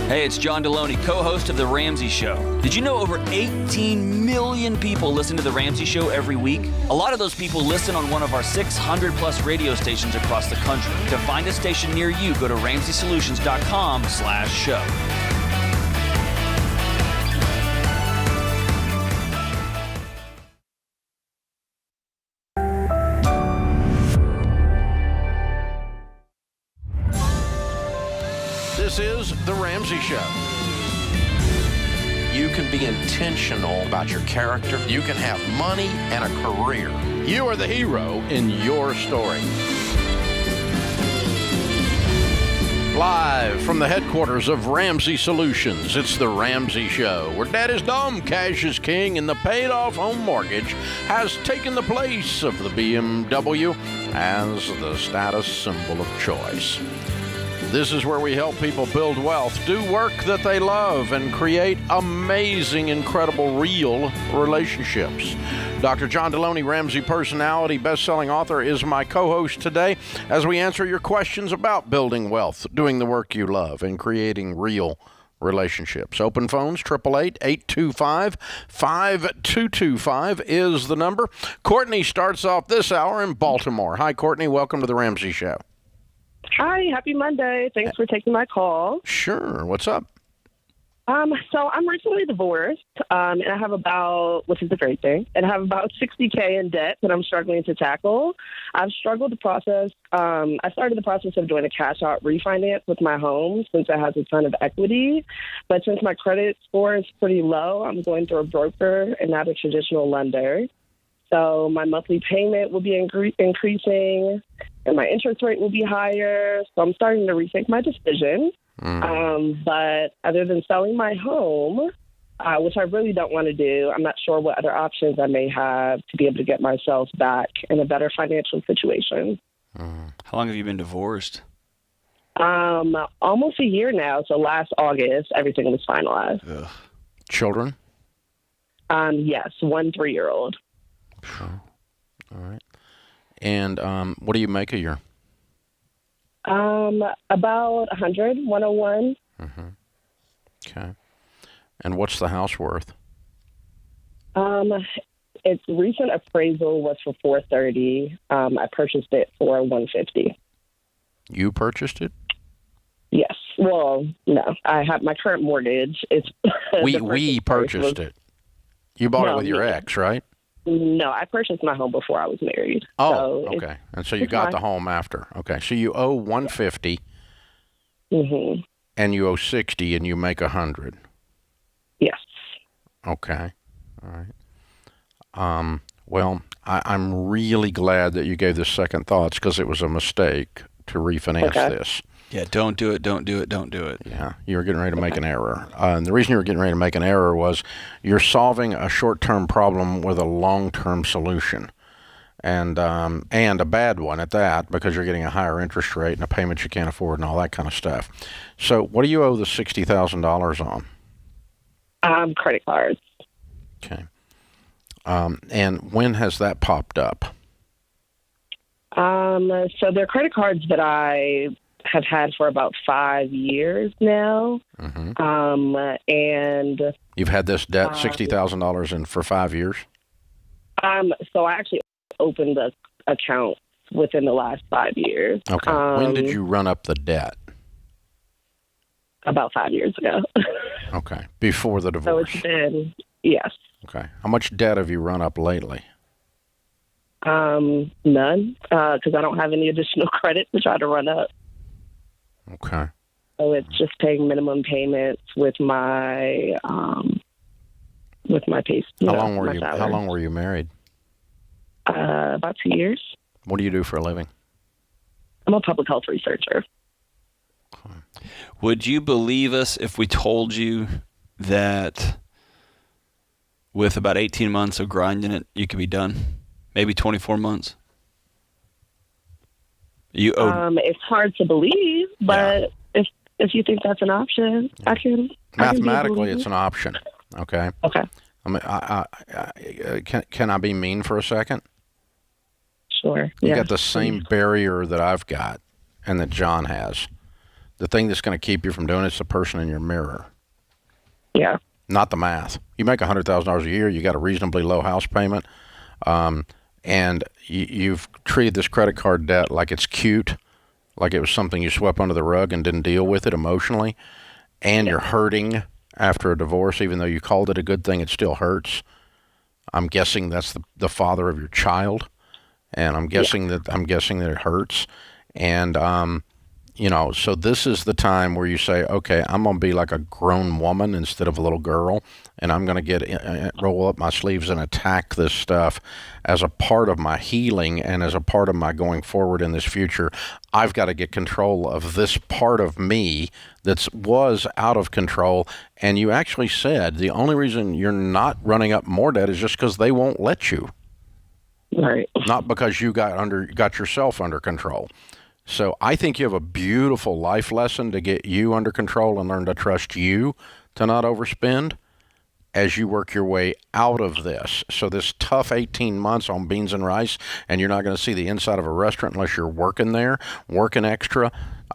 Hey, it's John Deloney, co-host of The Ramsey Show. Did you know over 18 million people listen to The Ramsey Show every week? A lot of those people listen on one of our 600-plus radio stations across the country. To find a station near you, go to RamseySolutions.com/show. This is The Ramsey Show. You can be intentional about your character. You can have money and a career. You are the hero in your story. Live from the headquarters of Ramsey Solutions, it's The Ramsey Show, where Dad is dumb, cash is king, and the paid-off home mortgage has taken the place of the BMW as the status symbol of choice. This is where we help people build wealth, do work that they love, and create amazing, incredible, real relationships. Dr. John Deloney, Ramsey personality, best-selling author, is my co-host today as we answer your questions about building wealth, doing the work you love, and creating real relationships. Open phones, 888-825-5225 is the number. Courtney starts off this hour in Baltimore. Hi, Courtney. Welcome to the Ramsey Show. Hi, happy Monday. Thanks for taking my call. Sure. What's up? So I'm recently divorced, and I have which is a great thing, and I have about $60K in debt that I'm struggling to tackle. I've struggled to process. I started the process of doing a cash-out refinance with my home since it has a ton of equity. But since my credit score is pretty low, I'm going through a broker and not a traditional lender. So my monthly payment will be increasing, and my interest rate will be higher. So I'm starting to rethink my decision. But other than selling my home, which I really don't want to do, I'm not sure what other options I may have to be able to get myself back in a better financial situation. How long have you been divorced? Almost a year now. So last August, everything was finalized. Ugh. Children? Yes, 1 3-year-old. Sure. All right. And what do you make a year? About 101. Mm-hmm. Okay. And what's the house worth? Its recent appraisal was for $430. I purchased it for $150. You purchased it? Yes. Well, no. I have my current mortgage. It's we purchased it. You bought it with your ex, right? No, I purchased my home before I was married. Oh, so okay. And so you got the home after. Okay. So you owe $150. Mm-hmm. And you owe $60, and you make $100. Yes. Okay. All right. Well, I'm really glad that you gave this second thoughts, because it was a mistake to refinance this. Yeah, don't do it, don't do it, don't do it. Yeah, you were getting ready to make an error. And the reason you were getting ready to make an error was you're solving a short-term problem with a long-term solution. And a bad one at that, because you're getting a higher interest rate and a payment you can't afford and all that kind of stuff. So what do you owe the $60,000 on? Credit cards. Okay. And when has that popped up? So they're credit cards that I have had for about 5 years now. And You've had this debt, $60,000 in for 5 years? So I actually opened the account within the last 5 years. Okay. When did you run up the debt? About 5 years ago. Okay. Before the So divorce? it's been, yes. Okay. How much debt have you run up lately? None, because I don't have any additional credit to try to run up. Okay. So it's just paying minimum payments with my pay. How long were you married? About 2 years. What do you do for a living? I'm a public health researcher. Would you believe us if we told you that with about 18 months of grinding it, you could be done? Maybe 24 months? It's hard to believe, but if you think that's an option, I can. Mathematically, it's an option. Okay. Okay. I mean, can I be mean for a second? Sure. You got the same barrier that I've got and that John has. The thing that's going to keep you from doing it's the person in your mirror. Yeah. Not the math. You make $100,000 a year. You got a reasonably low house payment, and you've treated this credit card debt like it's cute, like it was something you swept under the rug and didn't deal with it emotionally, and you're hurting after a divorce, even though you called it a good thing, it still hurts. I'm guessing that's the father of your child, and I'm guessing that it hurts, and so this is the time where you say, okay, I'm going to be like a grown woman instead of a little girl, and I'm going to roll up my sleeves and attack this stuff as a part of my healing and as a part of my going forward in this future. I've got to get control of this part of me that was out of control, and you actually said the only reason you're not running up more debt is just because they won't let you. Right. Not because you got yourself under control. So I think you have a beautiful life lesson to get you under control and learn to trust you to not overspend as you work your way out of this. So this tough 18 months on beans and rice, and you're not going to see the inside of a restaurant unless you're working there, working extra,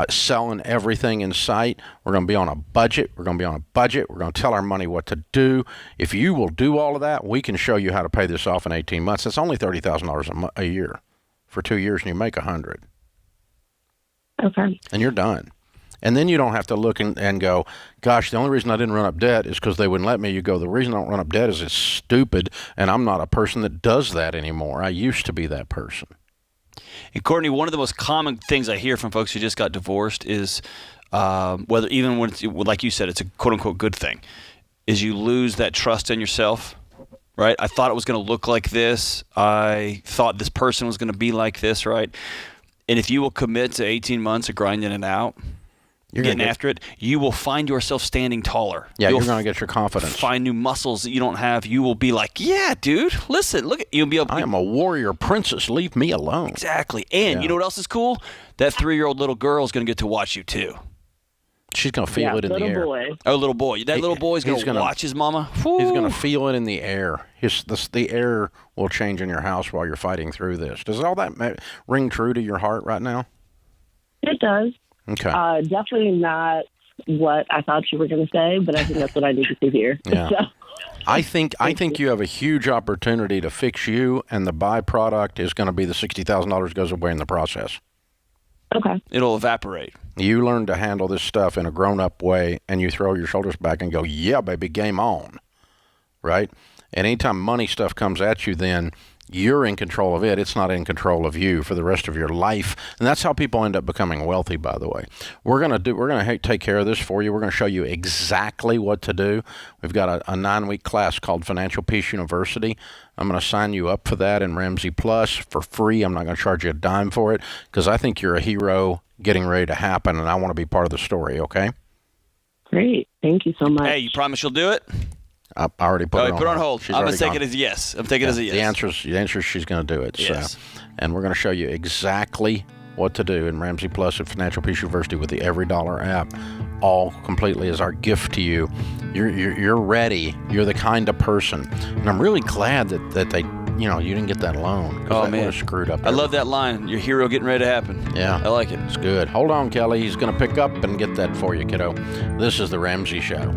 selling everything in sight. We're going to be on a budget. We're going to tell our money what to do. If you will do all of that, we can show you how to pay this off in 18 months. It's only $30,000 a year for 2 years, and you make $100,000. Okay. And you're done. And then you don't have to look and go, gosh, the only reason I didn't run up debt is because they wouldn't let me. You go, the reason I don't run up debt is it's stupid, and I'm not a person that does that anymore. I used to be that person. And Courtney, one of the most common things I hear from folks who just got divorced is whether even when it's, like you said, it's a quote-unquote good thing, is you lose that trust in yourself, right? I thought it was going to look like this. I thought this person was going to be like this, right? And if you will commit to 18 months of grinding it out, getting after it, you will find yourself standing taller. Yeah, you're going to get your confidence. Find new muscles that you don't have. You will be like, yeah, dude, listen, look at you'll be able. I am a warrior princess. Leave me alone. Exactly. And you know what else is cool? That 3-year-old little girl is going to get to watch you too. She's going to feel it in the air. Boy. Oh, little boy. That little boy is going to watch his mama. Whew. He's going to feel it in the air. The air will change in your house while you're fighting through this. Does all that ring true to your heart right now? It does. Okay. Definitely not what I thought you were going to say, but I think that's what I needed to hear. Yeah. So. I think you have a huge opportunity to fix you, and the byproduct is going to be the $60,000 goes away in the process. Okay. It'll evaporate. You learn to handle this stuff in a grown-up way, and you throw your shoulders back and go, yeah, baby, game on, right? And anytime money stuff comes at you, then you're in control of it. It's not in control of you for the rest of your life. And that's how people end up becoming wealthy, by the way. We're going to take care of this for you. We're going to show you exactly what to do. We've got a 9-week class called Financial Peace University. I'm going to sign you up for that in Ramsey Plus for free. I'm not going to charge you a dime for it because I think you're a hero getting ready to happen, and I want to be part of the story, okay? Great. Thank you so much. Hey, you promise you'll do it? I already put it on put hold. on hold. I'm going to take it as a yes. I'm taking it as a yes. The answer is she's going to do it. Yes. So, and we're going to show you exactly what to do in Ramsey Plus at Financial Peace University with the Every Dollar app, all completely as our gift to you. you're ready. You're the kind of person. And I'm really glad that they, you didn't get that loan. Oh, that man. would have screwed up. I love that line. Your hero getting ready to happen. Yeah. I like it. It's good. Hold on, Kelly. He's going to pick up and get that for you, kiddo. This is the Ramsey Show.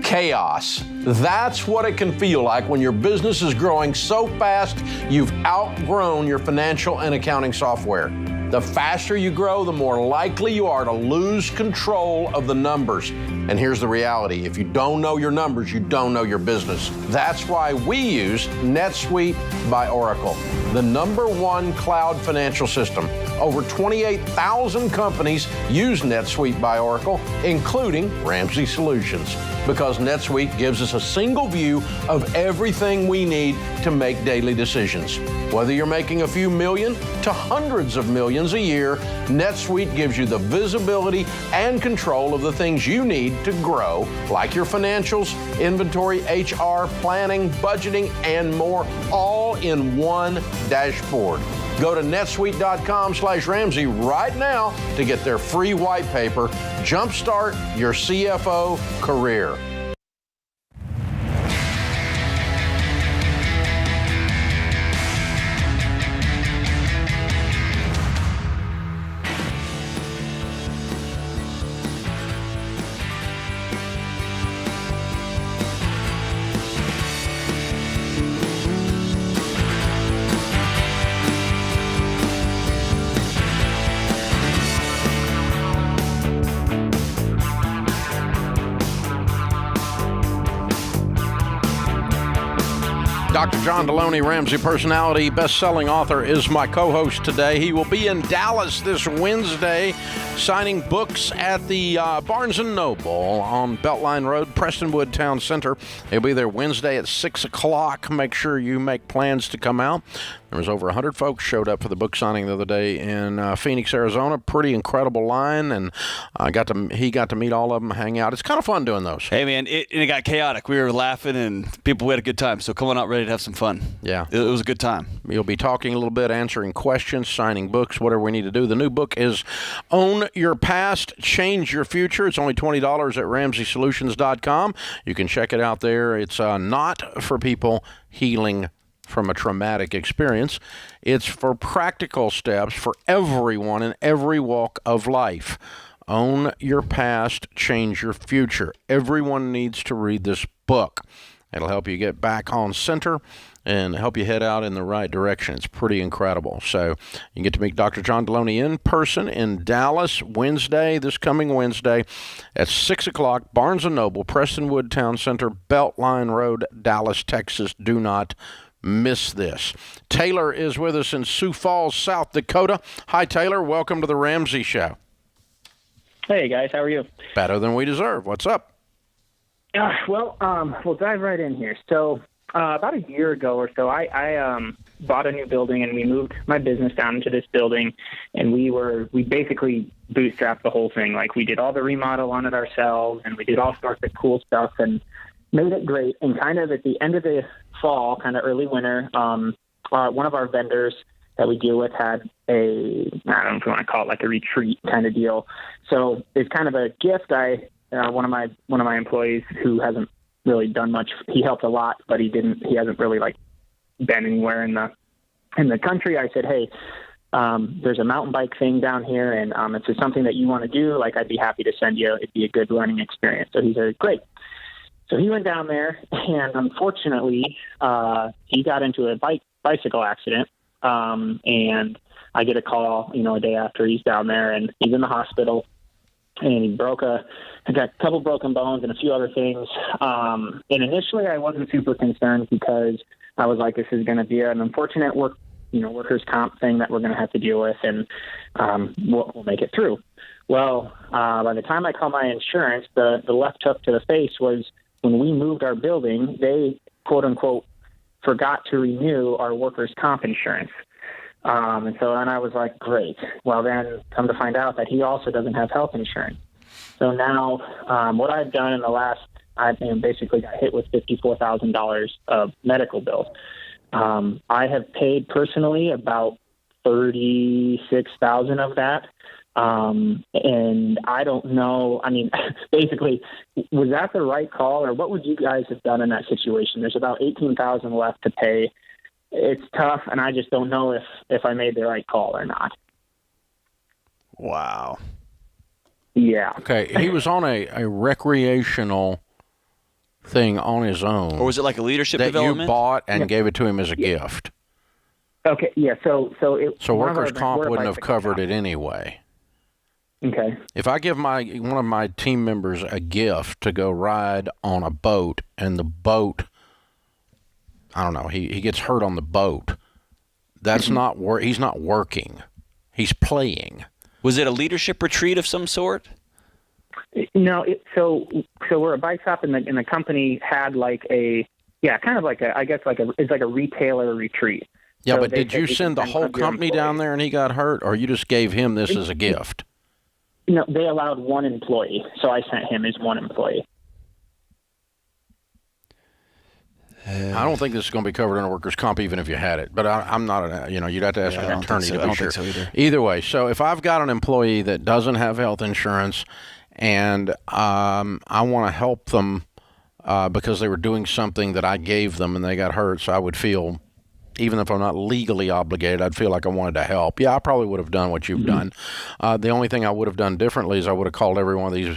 Chaos. That's what it can feel like when your business is growing so fast you've outgrown your financial and accounting software. The faster you grow, the more likely you are to lose control of the numbers. And here's the reality. If you don't know your numbers, you don't know your business. That's why we use NetSuite by Oracle, the #1 cloud financial system. Over 28,000 companies use NetSuite by Oracle, including Ramsey Solutions, because NetSuite gives us a single view of everything we need to make daily decisions. Whether you're making a few million to hundreds of millions a year, NetSuite gives you the visibility and control of the things you need to grow, like your financials, inventory, HR, planning, budgeting, and more, all in one dashboard. Go to netsuite.com/Ramsey right now to get their free white paper. Jumpstart your CFO career. Dr. John Deloney, Ramsey personality, best-selling author, is my co-host today. He will be in Dallas this Wednesday signing books at the Barnes & Noble on Beltline Road, Prestonwood Town Center. He'll be there Wednesday at 6 o'clock. Make sure you make plans to come out. There was over 100 folks showed up for the book signing the other day in Phoenix, Arizona. Pretty incredible line, and he got to meet all of them, hang out. It's kind of fun doing those. Hey, man, it got chaotic. We were laughing, and we had a good time. So come on out ready to have some fun. Yeah. It was a good time. You'll be talking a little bit, answering questions, signing books, whatever we need to do. The new book is Own Your Past, Change Your Future. It's only $20 at RamseySolutions.com. You can check it out there. It's not for people healing from a traumatic experience. It's for practical steps for everyone in every walk of life. Own your past, change your future. Everyone needs to read this book. It'll help you get back on center and help you head out in the right direction. It's pretty incredible. So you can get to meet Dr. John Deloney in person in Dallas this coming Wednesday at 6 o'clock, Barnes & Noble, Prestonwood Town Center, Beltline Road, Dallas, Texas. Do not miss this. Taylor is with us in Sioux Falls, South Dakota. Hi, Taylor. Welcome to the Ramsey Show. Hey, guys. How are you? Better than we deserve. What's up? We'll dive right in here. So about a year ago or so, I bought a new building, and we moved my business down into this building, and we basically bootstrapped the whole thing. Like, we did all the remodel on it ourselves, and we did all sorts of cool stuff and made it great. And kind of at the end of the fall, kind of early winter, one of our vendors that we deal with had I don't know if you want to call it like a retreat kind of deal. So it's kind of a gift. One of my employees who hasn't really done much, he helped a lot, but he hasn't really like been anywhere in the country. I said, hey, there's a mountain bike thing down here, and if it's something that you want to do, like, I'd be happy to send you. It'd be a good learning experience. So he said, great. So he went down there, and unfortunately, he got into a bicycle accident. And I get a call, a day after he's down there, and he's in the hospital, and he got a couple broken bones and a few other things. And initially I wasn't super concerned because I was like, this is going to be an unfortunate workers' comp thing that we're going to have to deal with, and we'll make it through. Well, by the time I called my insurance, the left hook to the face was when we moved our building, they, quote unquote, forgot to renew our workers' comp insurance. And so then I was like, great. Well, then come to find out that he also doesn't have health insurance. So now what I've done in the last, I basically got hit with $54,000 of medical bills. I have paid personally about $36,000 of that. And I don't know, I mean, basically, was that the right call, or what would you guys have done in that situation? There's about $18,000 left to pay. It's tough, and I just don't know if I made the right call or not. Wow. Yeah. Okay, he was on a recreational thing on his own. Or was it like a leadership that development? you bought and gave it to him as a gift? Okay, yeah, so workers' comp wouldn't have covered it anyway. Okay. If I give one of my team members a gift to go ride on a boat, and the boat, I don't know, he gets hurt on the boat, that's not work. He's not working. He's playing. Was it a leadership retreat of some sort? No, so we're a bike shop, and the company had like kind of like it's like a retailer retreat. Yeah, so but did you send the whole company down there and he got hurt, or you just gave him this as a gift? No, they allowed one employee, so I sent him as one employee. I don't think this is going to be covered under workers' comp, even if you had it. But I'm not, you'd have to ask an attorney to be sure. I don't think so either. Either way, so if I've got an employee that doesn't have health insurance, and I want to help them because they were doing something that I gave them and they got hurt, so I would feel, even if I'm not legally obligated, I'd feel like I wanted to help. Yeah, I probably would have done what you've done. The only thing I would have done differently is I would have called every one of these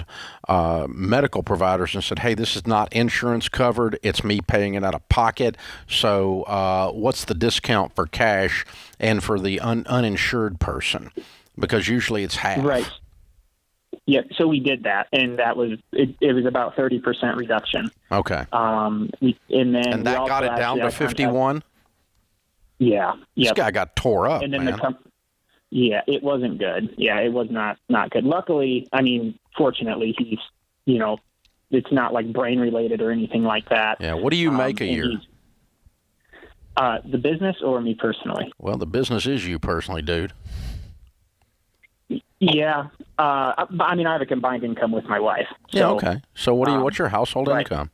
medical providers and said, hey, this is not insurance covered. It's me paying it out of pocket. So what's the discount for cash and for the uninsured person? Because usually it's half. Right. Yeah, so we did that, and that was it was about 30% reduction. Okay. And that got it down to 51? Yeah. This guy got tore up, and then man. It wasn't good. Yeah, it was not good. Luckily, I mean, fortunately, he's, it's not like brain related or anything like that. Yeah, what do you make a year? The business or me personally? Well, the business is you personally, dude. Yeah. I mean, I have a combined income with my wife. So, yeah, okay. So what's your household income?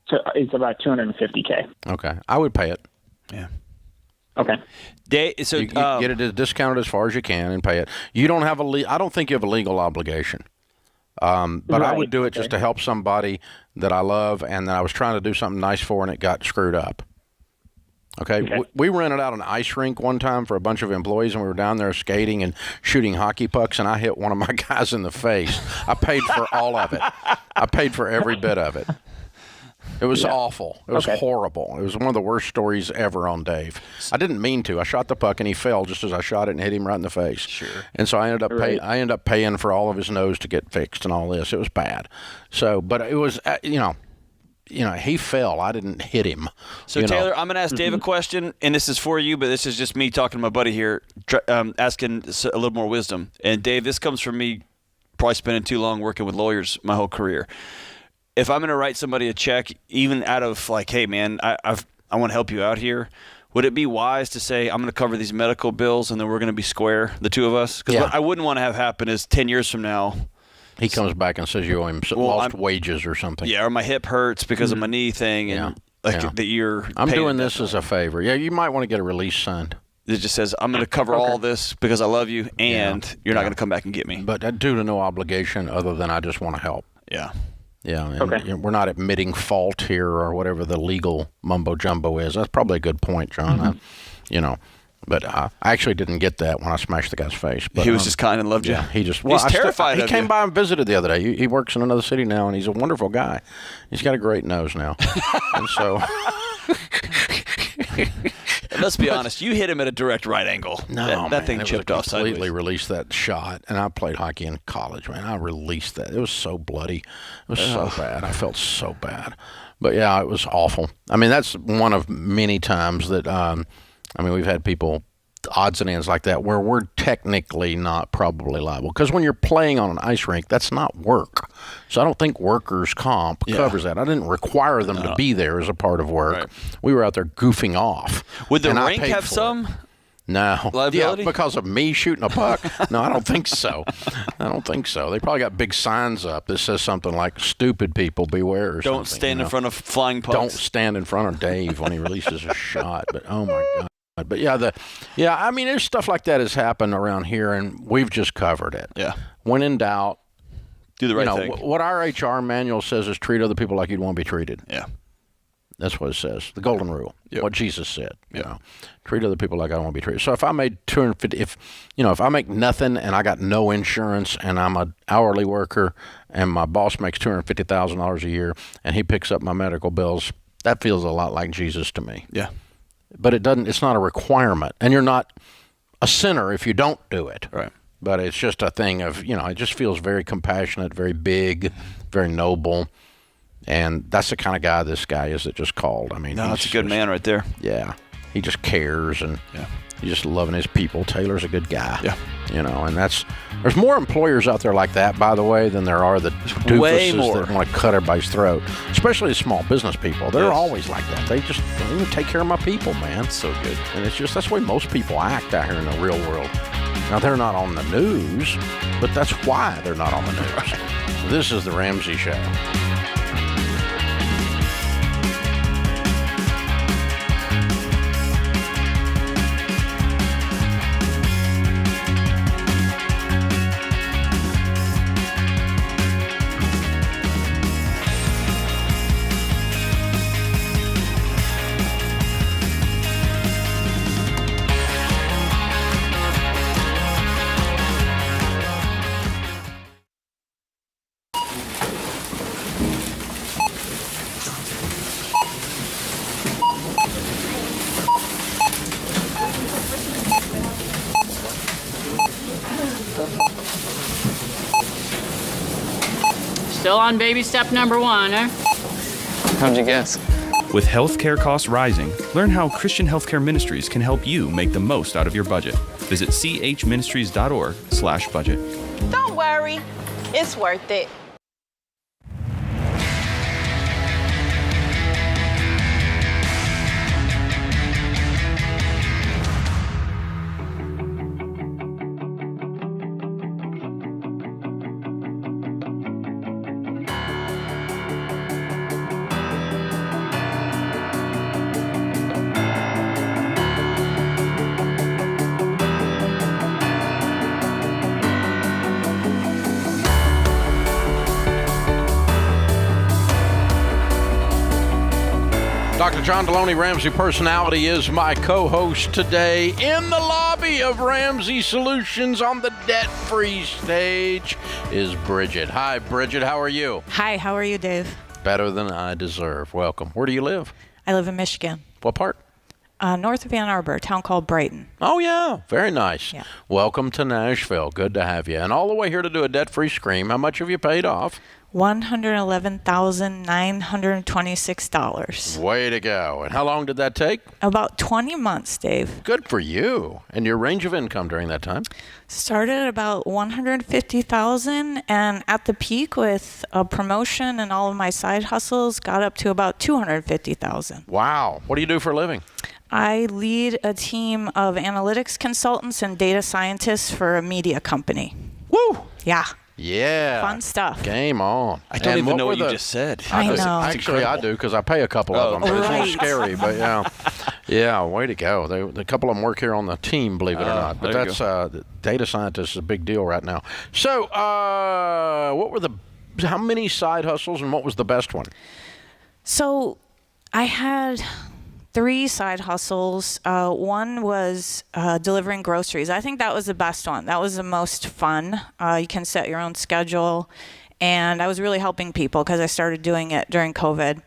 So it's about $250K. Okay. I would pay it. Yeah. Okay. So you get it discounted as far as you can and pay it. You don't have I don't think you have a legal obligation. But I would do it just to help somebody that I love and that I was trying to do something nice for and it got screwed up. Okay. We rented out an ice rink one time for a bunch of employees, and we were down there skating and shooting hockey pucks, and I hit one of my guys in the face. I paid for all of it. I paid for every bit of it. It was awful. It was horrible. It was one of the worst stories ever on Dave. I didn't mean to. I shot the puck, and he fell just as I shot it and hit him right in the face. Sure. And so I ended up paying for all of his nose to get fixed and all this. It was bad. So, but it was, he fell. I didn't hit him. So, Taylor, I'm going to ask Dave a question, and this is for you, but this is just me talking to my buddy here, asking a little more wisdom. And, Dave, this comes from me probably spending too long working with lawyers my whole career. If I'm going to write somebody a check, even out of like, hey, man, I want to help you out here, would it be wise to say, I'm going to cover these medical bills and then we're going to be square, the two of us? Because what I wouldn't want to have happen is 10 years from now, he comes back and says you owe him lost wages or something. Yeah, or my hip hurts because of my knee thing. And that you're I'm doing this as a favor. Yeah, you might want to get a release signed. It just says, I'm going to cover all this because I love you and you're not going to come back and get me. But due to no obligation other than I just want to help. Yeah. Yeah, and we're not admitting fault here or whatever the legal mumbo-jumbo is. That's probably a good point, John. But I actually didn't get that when I smashed the guy's face. But he was just kind and loved you. Yeah, he's terrified of you. He came by and visited the other day. He works in another city now, and he's a wonderful guy. He's got a great nose now. And so... Let's be honest. You hit him at a direct right angle. No, that thing chipped off sideways. Completely released that shot, and I played hockey in college. Man, I released that. It was so bloody. It was so bad. I felt so bad. But yeah, it was awful. I mean, that's one of many times that. We've had people odds and ends like that where we're technically not probably liable. Because when you're playing on an ice rink, that's not work. So I don't think workers' comp covers that. I didn't require them to be there as a part of work. Right. We were out there goofing off. Would the rink have some? No. Liability? Yeah, because of me shooting a puck? No, I don't think so. I don't think so. They probably got big signs up that says something like, stupid people beware or Don't stand in front of flying pucks. Don't stand in front of Dave when he releases a shot. But, oh, my God. But, I mean, there's stuff like that has happened around here, and we've just covered it. Yeah. When in doubt, do the right thing. What our HR manual says is treat other people like you'd want to be treated. Yeah. That's what it says. The golden rule. Yep. What Jesus said. You know, treat other people like I want to be treated. So if I made $250, if I make nothing and I got no insurance and I'm an hourly worker and my boss makes $250,000 a year and he picks up my medical bills, that feels a lot like Jesus to me. Yeah. But it doesn't. It's not a requirement, and you're not a sinner if you don't do it. Right. But it's just a thing of it just feels very compassionate, very big, very noble. And that's the kind of guy this guy is that just called. I mean, that's a good man right there. Yeah. He just cares, and he's just loving his people. Taylor's a good guy. Yeah. And there's more employers out there like that, by the way, than there are the doofuses that want to cut everybody's throat, especially the small business people. They're always like that. They just don't even take care of my people, man. So good. And it's just, that's the way most people act out here in the real world. Now, they're not on the news, but that's why they're not on the news. Right. This is the Ramsey Show. Still on baby step number 1, eh? How'd you guess? With healthcare costs rising, learn how Christian Healthcare Ministries can help you make the most out of your budget. Visit chministries.org/budget. Don't worry, it's worth it. Dr. John Deloney, Ramsey Personality, is my co-host today. In the lobby of Ramsey Solutions on the debt-free stage is Bridget. Hi, Bridget. How are you? Hi. How are you, Dave? Better than I deserve. Welcome. Where do you live? I live in Michigan. What part? North of Ann Arbor, a town called Brighton. Oh, yeah. Very nice. Yeah. Welcome to Nashville. Good to have you. And all the way here to do a debt-free scream. How much have you paid off? $111,926. Way to go. And how long did that take? About 20 months, Dave. Good for you. And your range of income during that time? Started at about $150,000, and at the peak with a promotion and all of my side hustles, got up to about $250,000. Wow. What do you do for a living? I lead a team of analytics consultants and data scientists for a media company. Woo! Yeah. Yeah. Fun stuff. Game on. I don't even know what you just said. I know. Actually, I do, because I pay a couple of them. But it's a little scary, but yeah. Yeah, way to go. A couple of them work here on the team, believe it or not. But that's data scientists is a big deal right now. So how many side hustles, and what was the best one? So I had 3 side hustles. One was delivering groceries. I think that was the best one. That was the most fun. You can set your own schedule. And I was really helping people because I started doing it during COVID.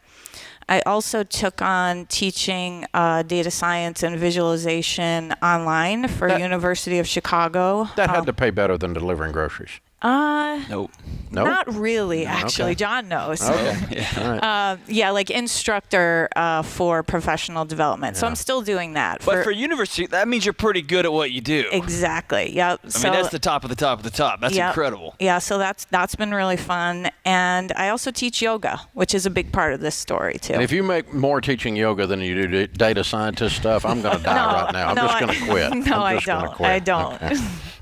I also took on teaching data science and visualization online for University of Chicago. That had to pay better than delivering groceries. Nope. No? Not really, actually. Okay. John knows. Okay. All right. Yeah, like instructor for professional development. So I'm still doing that. But for university, that means you're pretty good at what you do. Exactly. Yep. I mean, that's the top of the top of the top. That's incredible. Yeah, so that's been really fun. And I also teach yoga, which is a big part of this story, too. And if you make more teaching yoga than you do data scientist stuff, I'm going to die right now. I'm just going to quit. No, I don't. I don't. Okay.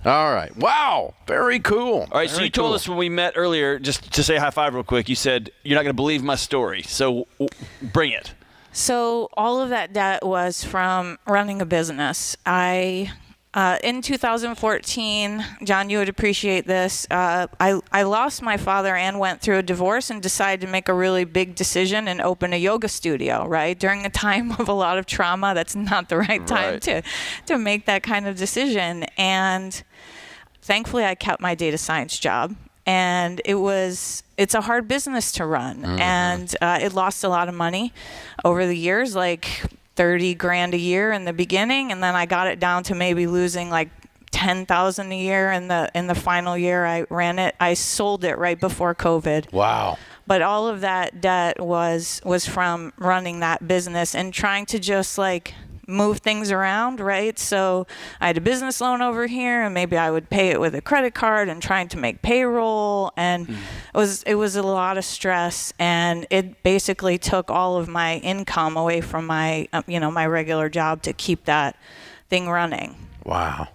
All right. Wow. Very cool. All right, so you told us when we met earlier, just to say high five real quick, you said, you're not going to believe my story. So bring it. So all of that debt was from running a business. In 2014, John, you would appreciate this. I lost my father and went through a divorce and decided to make a really big decision and open a yoga studio, right? During a time of a lot of trauma, that's not the right time to make that kind of decision. And thankfully, I kept my data science job. And it's a hard business to run. Mm-hmm. And it lost a lot of money over the years, like $30,000 a year in the beginning, and then I got it down to maybe losing like $10,000 a year in the final year I ran it. I sold it right before COVID. Wow. But all of that debt was from running that business and trying to just like move things around, right? So I had a business loan over here, and maybe I would pay it with a credit card and trying to make payroll, and it was a lot of stress, and it basically took all of my income away from my my regular job to keep that thing running. Wow,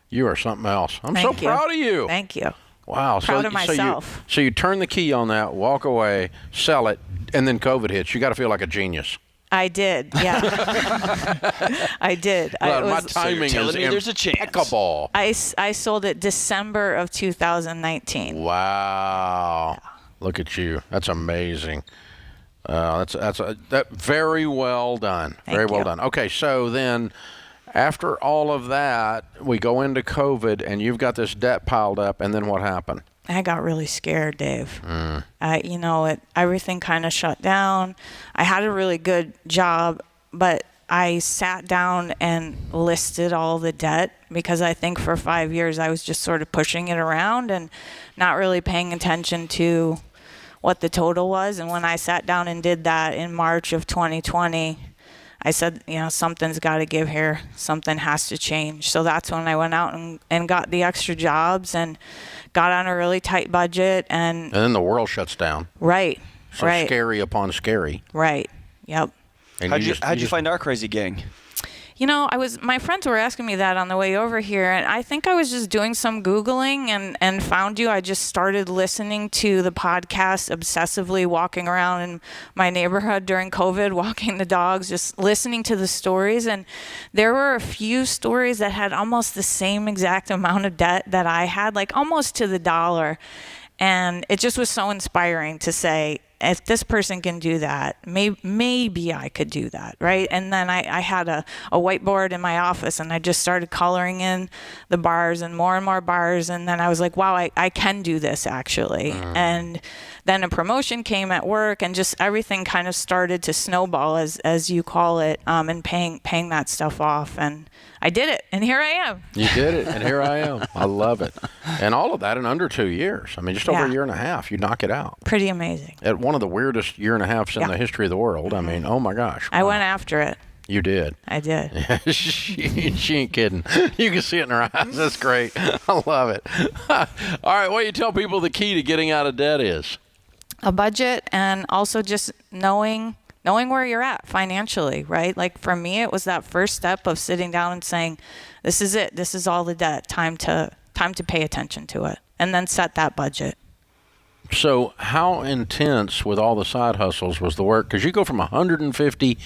you are something else. I'm Thank so you. proud of you. Thank you. Wow, Proud of myself. So you turn the key on that, walk away, sell it, and then COVID hits. You got to feel like a genius. I did, yeah. I did. Well, my timing is there's a chance. impeccable. I sold it December of 2019. Wow. Yeah. Look at you. That's amazing. That very well done. Very well done. Okay, so then after all of that, we go into COVID, and you've got this debt piled up, and then what happened? I got really scared, Dave. Everything kind of shut down. I had a really good job, but I sat down and listed all the debt because I think for 5 years I was just sort of pushing it around and not really paying attention to what the total was. And when I sat down and did that in March of 2020, I said, something's got to give here. Something has to change. So that's when I went out and got the extra jobs and got on a really tight budget. And then the world shuts down. Right. So scary upon scary. Right. Yep. And how'd you find our crazy gang? My friends were asking me that on the way over here, and I think I was just doing some Googling and found you. I just started listening to the podcast obsessively, walking around in my neighborhood during COVID, walking the dogs, just listening to the stories. And there were a few stories that had almost the same exact amount of debt that I had, like almost to the dollar. And it just was so inspiring to say, if this person can do that, maybe I could do that, right? And then I had a whiteboard in my office, and I just started coloring in the bars and more bars. And then I was like, wow, I can do this, actually. And then a promotion came at work, and just everything kind of started to snowball, as you call it, and paying that stuff off. And I did it, and here I am. You did it, and here I am. I love it. And all of that in under 2 years. I mean, just over a year and a half, you knock it out. Pretty amazing. At one of the weirdest year and a halves in the history of the world. I mean, oh my gosh. I went after it. You did. I did. She ain't kidding. You can see it in her eyes. That's great. I love it. All right, what do you tell people the key to getting out of debt is? A budget, and also just knowing where you're at financially, right? Like for me, it was that first step of sitting down and saying, this is it. This is all the debt. Time to pay attention to it, and then set that budget. So how intense with all the side hustles was the work? Because you go from 150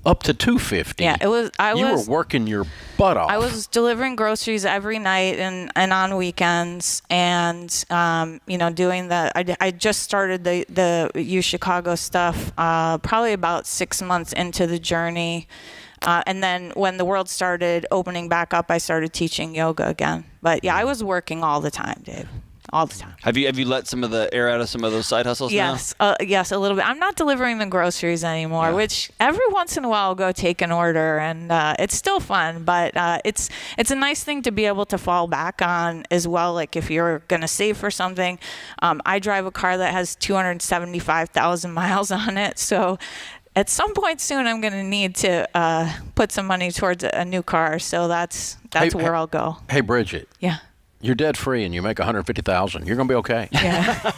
up to 250. Yeah, it was. You were working your butt off. I was delivering groceries every night and on weekends, and doing the. I just started the U Chicago stuff probably about 6 months into the journey, and then when the world started opening back up, I started teaching yoga again. But yeah, I was working all the time, Dave. all the time. Have you let some of the air out of some of those side hustles Yes, now? yes, a little bit. I'm not delivering the groceries anymore, which every once in a while I'll go take an order, and it's still fun. But it's a nice thing to be able to fall back on as well. Like if you're gonna save for something, I drive a car that has 275,000 miles on it, so. At some point soon, I'm going to need to put some money towards a new car, so that's where I'll go. Hey, Bridget. Yeah. You're debt free and you make $150,000. You're gonna be okay. Yeah.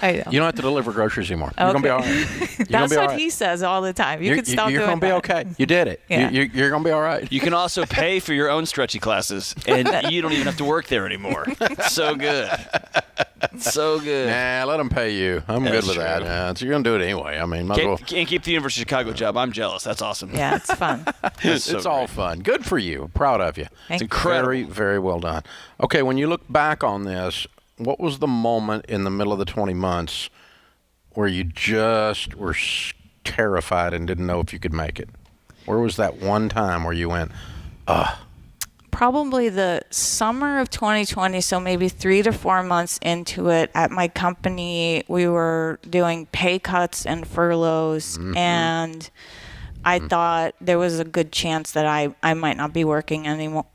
I know. You don't have to deliver groceries anymore. You're gonna be all right. That's what he says all the time. You could stop doing that. You're gonna be okay. You did it. Yeah. You're gonna be all right. You can also pay for your own stretchy classes, and you don't even have to work there anymore. So good. So good. Nah, let them pay you. I'm good with that. So you're gonna do it anyway. I mean, might as well. Can't keep the University of Chicago job. I'm jealous. That's awesome. Yeah, it's fun. It's all fun. Good for you. Proud of you. Thank It's you. incredible. Very, very well done. Okay, when you look back on this, what was the moment in the middle of the 20 months where you just were terrified and didn't know if you could make it? Where was that one time where you went, Probably the summer of 2020, so maybe 3 to 4 months into it. At my company, we were doing pay cuts and furloughs, and I thought there was a good chance that I might not be working anymore.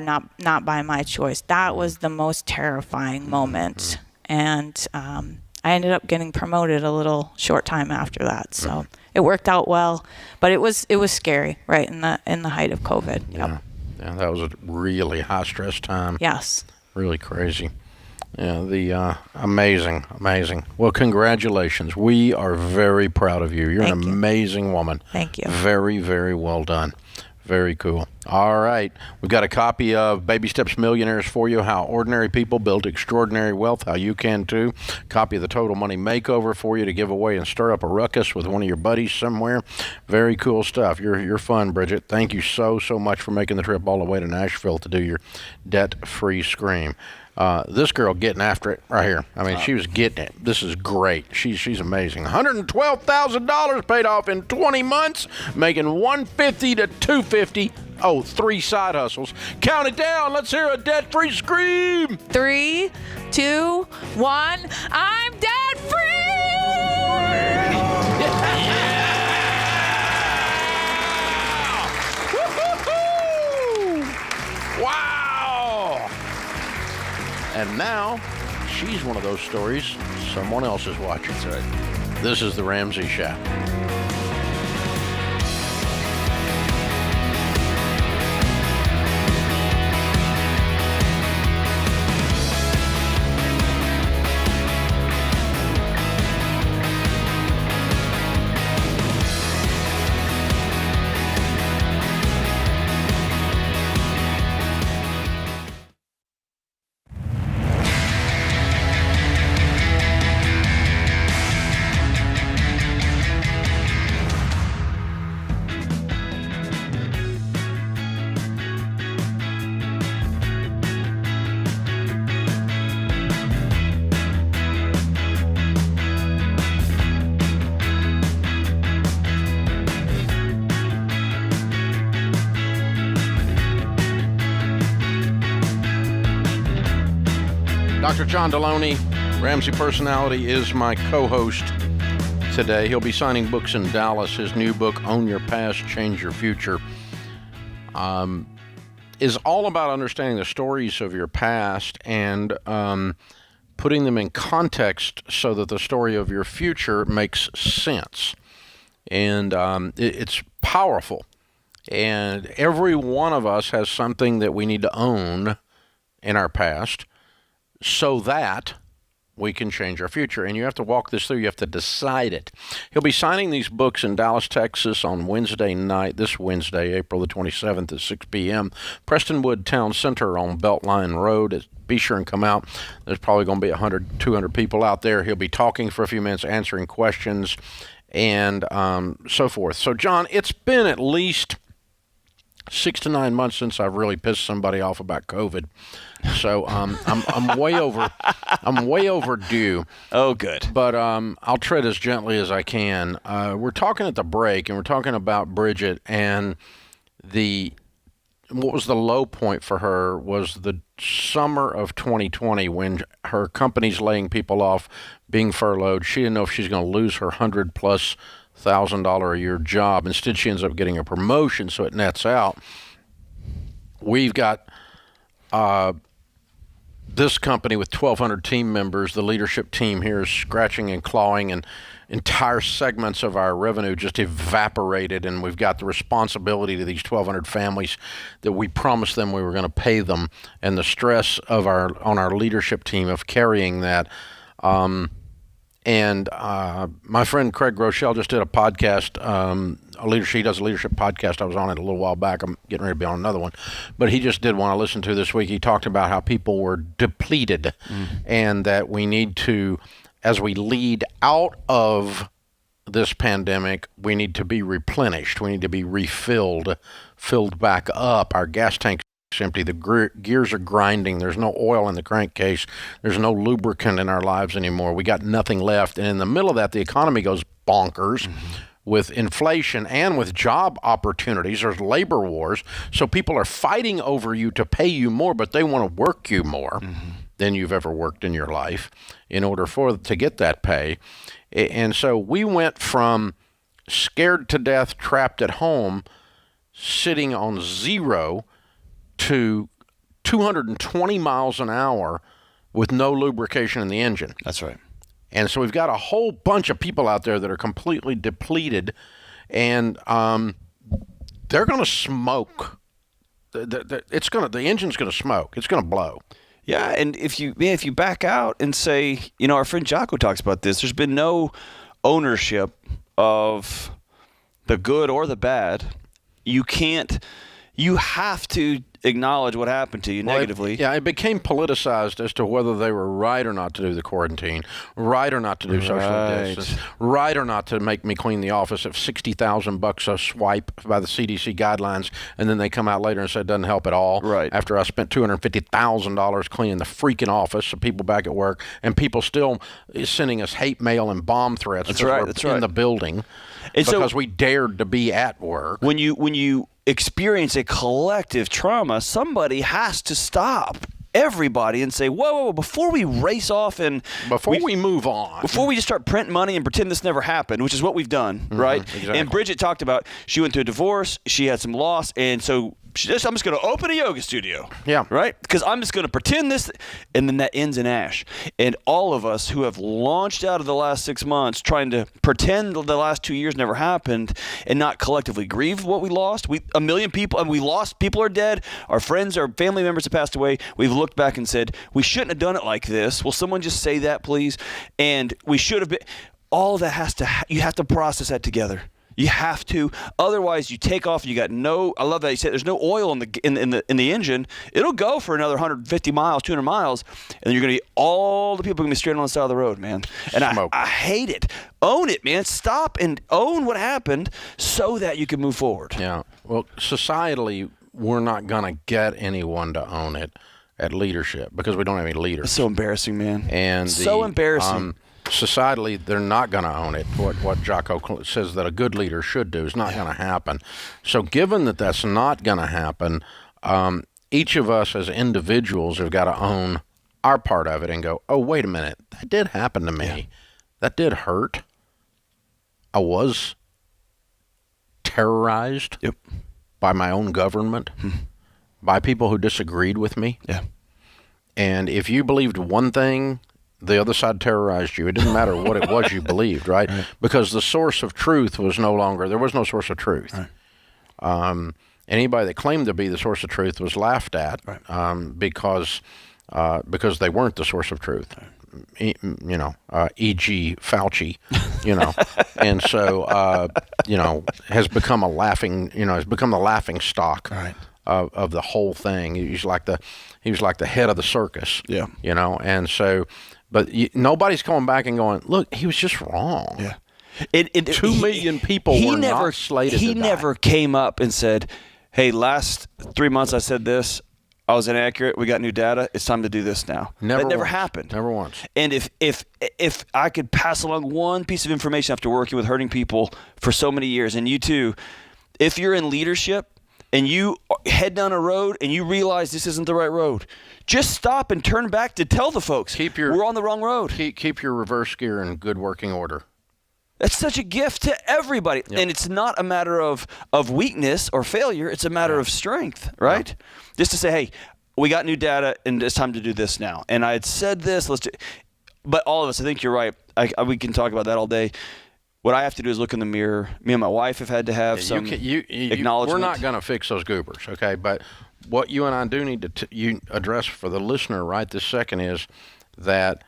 Not by my choice. That was the most terrifying moment, and I ended up getting promoted a little short time after that. So it worked out well, but it was scary, right in the height of COVID. Yep. Yeah, that was a really high stress time. Yes. Really crazy. Yeah, amazing. Well, congratulations. We are very proud of you. You're an amazing woman. Thank you. Very, very well done. Very cool. All right. We've got a copy of Baby Steps Millionaires for you, How Ordinary People Build Extraordinary Wealth, How You Can Too. Copy of the Total Money Makeover for you to give away and stir up a ruckus with one of your buddies somewhere. Very cool stuff. You're fun, Bridget. Thank you so much for making the trip all the way to Nashville to do your debt-free scream. This girl getting after it right here. I mean, she was getting it. This is great. She's amazing. $112,000 paid off in 20 months, making $150 to $250. Oh, 3 side hustles. Count it down. Let's hear a debt-free scream. 3, 2, 1. I'm debt free. Wow. And now, she's one of those stories someone else is watching. That's right. This is The Ramsey Show. Dr. John Deloney, Ramsey Personality, is my co-host today. He'll be signing books in Dallas. His new book, Own Your Past, Change Your Future, is all about understanding the stories of your past and putting them in context so that the story of your future makes sense. And it's powerful. And every one of us has something that we need to own in our past so that we can change our future. And you have to walk this through. You have to decide it. He'll be signing these books in Dallas, Texas on Wednesday night, this Wednesday, April the 27th at 6 p.m. Prestonwood Town Center on Beltline Road. Be sure and come out. There's probably going to be 100, 200 people out there. He'll be talking for a few minutes, answering questions, and so forth. So, John, it's been at least 6 to 9 months since I've really pissed somebody off about COVID. So I'm way overdue. Oh, good. But I'll tread as gently as I can. We're talking at the break, and we're talking about Bridget and the what was the low point for her was the summer of 2020 when her company's laying people off, being furloughed. She didn't know if she's going to lose her $100,000+ a year job. Instead, she ends up getting a promotion, so it nets out. We've got this company with 1,200 team members. The leadership team here is scratching and clawing, and entire segments of our revenue just evaporated, and we've got the responsibility to these 1,200 families that we promised them we were going to pay them, and the stress of on our leadership team of carrying that. My friend Craig Groeschel just did a podcast, he does a leadership podcast. I was on it a little while back. I'm getting ready to be on another one. But he just did one I listened to this week. He talked about how people were depleted and that we need to, as we lead out of this pandemic, we need to be replenished. We need to be refilled, filled back up. Our gas tanks empty. The gears are grinding. There's no oil in the crankcase. There's no lubricant in our lives anymore. We got nothing left. And in the middle of that, the economy goes bonkers with inflation and with job opportunities. There's labor wars. So people are fighting over you to pay you more, but they want to work you more than you've ever worked in your life in order to get that pay. And so we went from scared to death, trapped at home, sitting on zero, to 220 miles an hour with no lubrication in the engine. That's right. And so we've got a whole bunch of people out there that are completely depleted, and they're going to smoke. The engine's going to smoke. It's going to blow. Yeah, and if you back out and say, our friend Jocko talks about this, there's been no ownership of the good or the bad. You have to acknowledge what happened to you negatively. It became politicized as to whether they were right or not to do the quarantine, right or not to do social distance, right or not to make me clean the office at $60,000 a swipe by the CDC guidelines, and then they come out later and say it doesn't help at all. Right. After I spent $250,000 cleaning the freaking office, so people back at work, and people still sending us hate mail and bomb threats. That's right. In the building, and because we dared to be at work. When you experience a collective trauma, somebody has to stop everybody and say, whoa, before we race off and before we move on, before we just start printing money and pretend this never happened, which is what we've done, right? Exactly. And Bridget talked about, she went through a divorce, she had some loss, and so I'm just going to open a yoga studio. Yeah. Right? Because I'm just going to pretend this, and then that ends in ash. And all of us who have launched out of the last 6 months trying to pretend the last 2 years never happened and not collectively grieve what we lost. A million people, and we lost, people are dead, our friends, our family members have passed away. We've looked back and said, we shouldn't have done it like this. Will someone just say that, please? And we should have been. All that you have to process that together. You have to. Otherwise, you take off. You got no. I love that you said there's no oil in the engine. It'll go for another 150 miles, 200 miles, and you're gonna get all the people gonna be straight on the side of the road, man. And I hate it. Own it, man. Stop and own what happened so that you can move forward. Yeah. Well, societally, we're not gonna get anyone to own it at leadership because we don't have any leaders. It's so embarrassing, man. And so embarrassing. Societally, they're not going to own it. What Jocko says that a good leader should do is not going to happen. So given that that's not going to happen, each of us as individuals have got to own our part of it and go, oh, wait a minute, that did happen to me. Yeah. That did hurt. I was terrorized by my own government, by people who disagreed with me. Yeah. And if you believed one thing, the other side terrorized you. It didn't matter what it was you believed, right? Because the source of truth was there was no source of truth. Right. Anybody that claimed to be the source of truth was laughed at because they weren't the source of truth. E.g. Fauci, and so, has become the laughing stock of the whole thing. He was like the head of the circus, and so, but nobody's coming back and going, look, he was just wrong. Yeah. 2 million people were not slated to die. He never came up and said, hey, last 3 months I said this, I was inaccurate, we got new data, it's time to do this now. That never happened. Never once. And if I could pass along one piece of information after working with hurting people for so many years, and you too, if you're in leadership and you head down a road and you realize this isn't the right road, just stop and turn back to tell the folks, we're on the wrong road. Keep your reverse gear in good working order. That's such a gift to everybody. Yep. And it's not a matter of weakness or failure. It's a matter of strength, right? Yep. Just to say, hey, we got new data and it's time to do this now. And I had said this, but all of us, I think you're right. We can talk about that all day. What I have to do is look in the mirror. Me and my wife have had to have some acknowledgement. We're not going to fix those goobers, okay? But what you and I do need to address for the listener right this second is that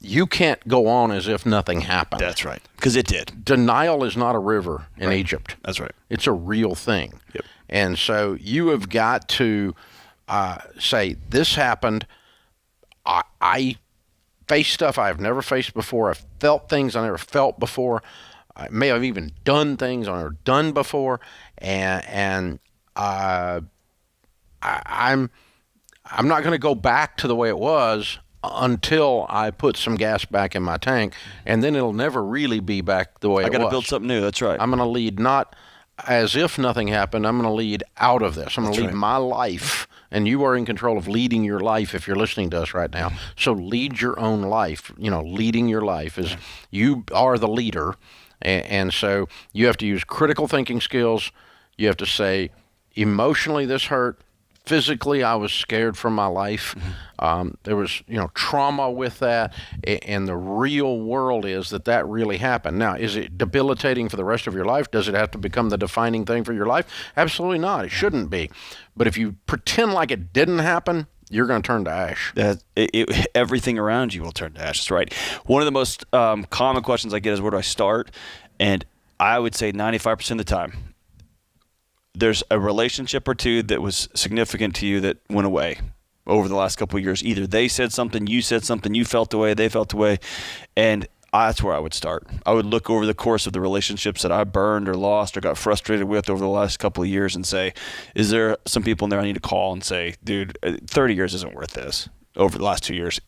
you can't go on as if nothing happened. That's right, because it did. Denial is not a river in Egypt. That's right. It's a real thing. Yep. And so you have got to say, this happened. I faced stuff I've never faced before. I've felt things I never felt before. I may have even done things I've never done before. And I'm not going to go back to the way it was until I put some gas back in my tank, and then it'll never really be back the way it was. I got to build something new. That's right. I'm going to lead not as if nothing happened. I'm going to lead out of this. I'm going to lead my life, and you are in control of leading your life if you're listening to us right now. So lead your own life. Leading your life is you are the leader, and so you have to use critical thinking skills. You have to say, emotionally, this hurt. Physically, I was scared for my life. There was, trauma with that, and the real world is that really happened. Now, is it debilitating for the rest of your life? Does it have to become the defining thing for your life? Absolutely not. It shouldn't be. But if you pretend like it didn't happen, you're going to turn to ash. Everything around you will turn to ash. That's right. One of the most common questions I get is, where do I start? And I would say 95% of the time, there's a relationship or two that was significant to you that went away over the last couple of years. Either they said something, you felt away, they felt away, and that's where I would start. I would look over the course of the relationships that I burned or lost or got frustrated with over the last couple of years and say, is there some people in there I need to call and say, dude, 30 years isn't worth this over the last 2 years.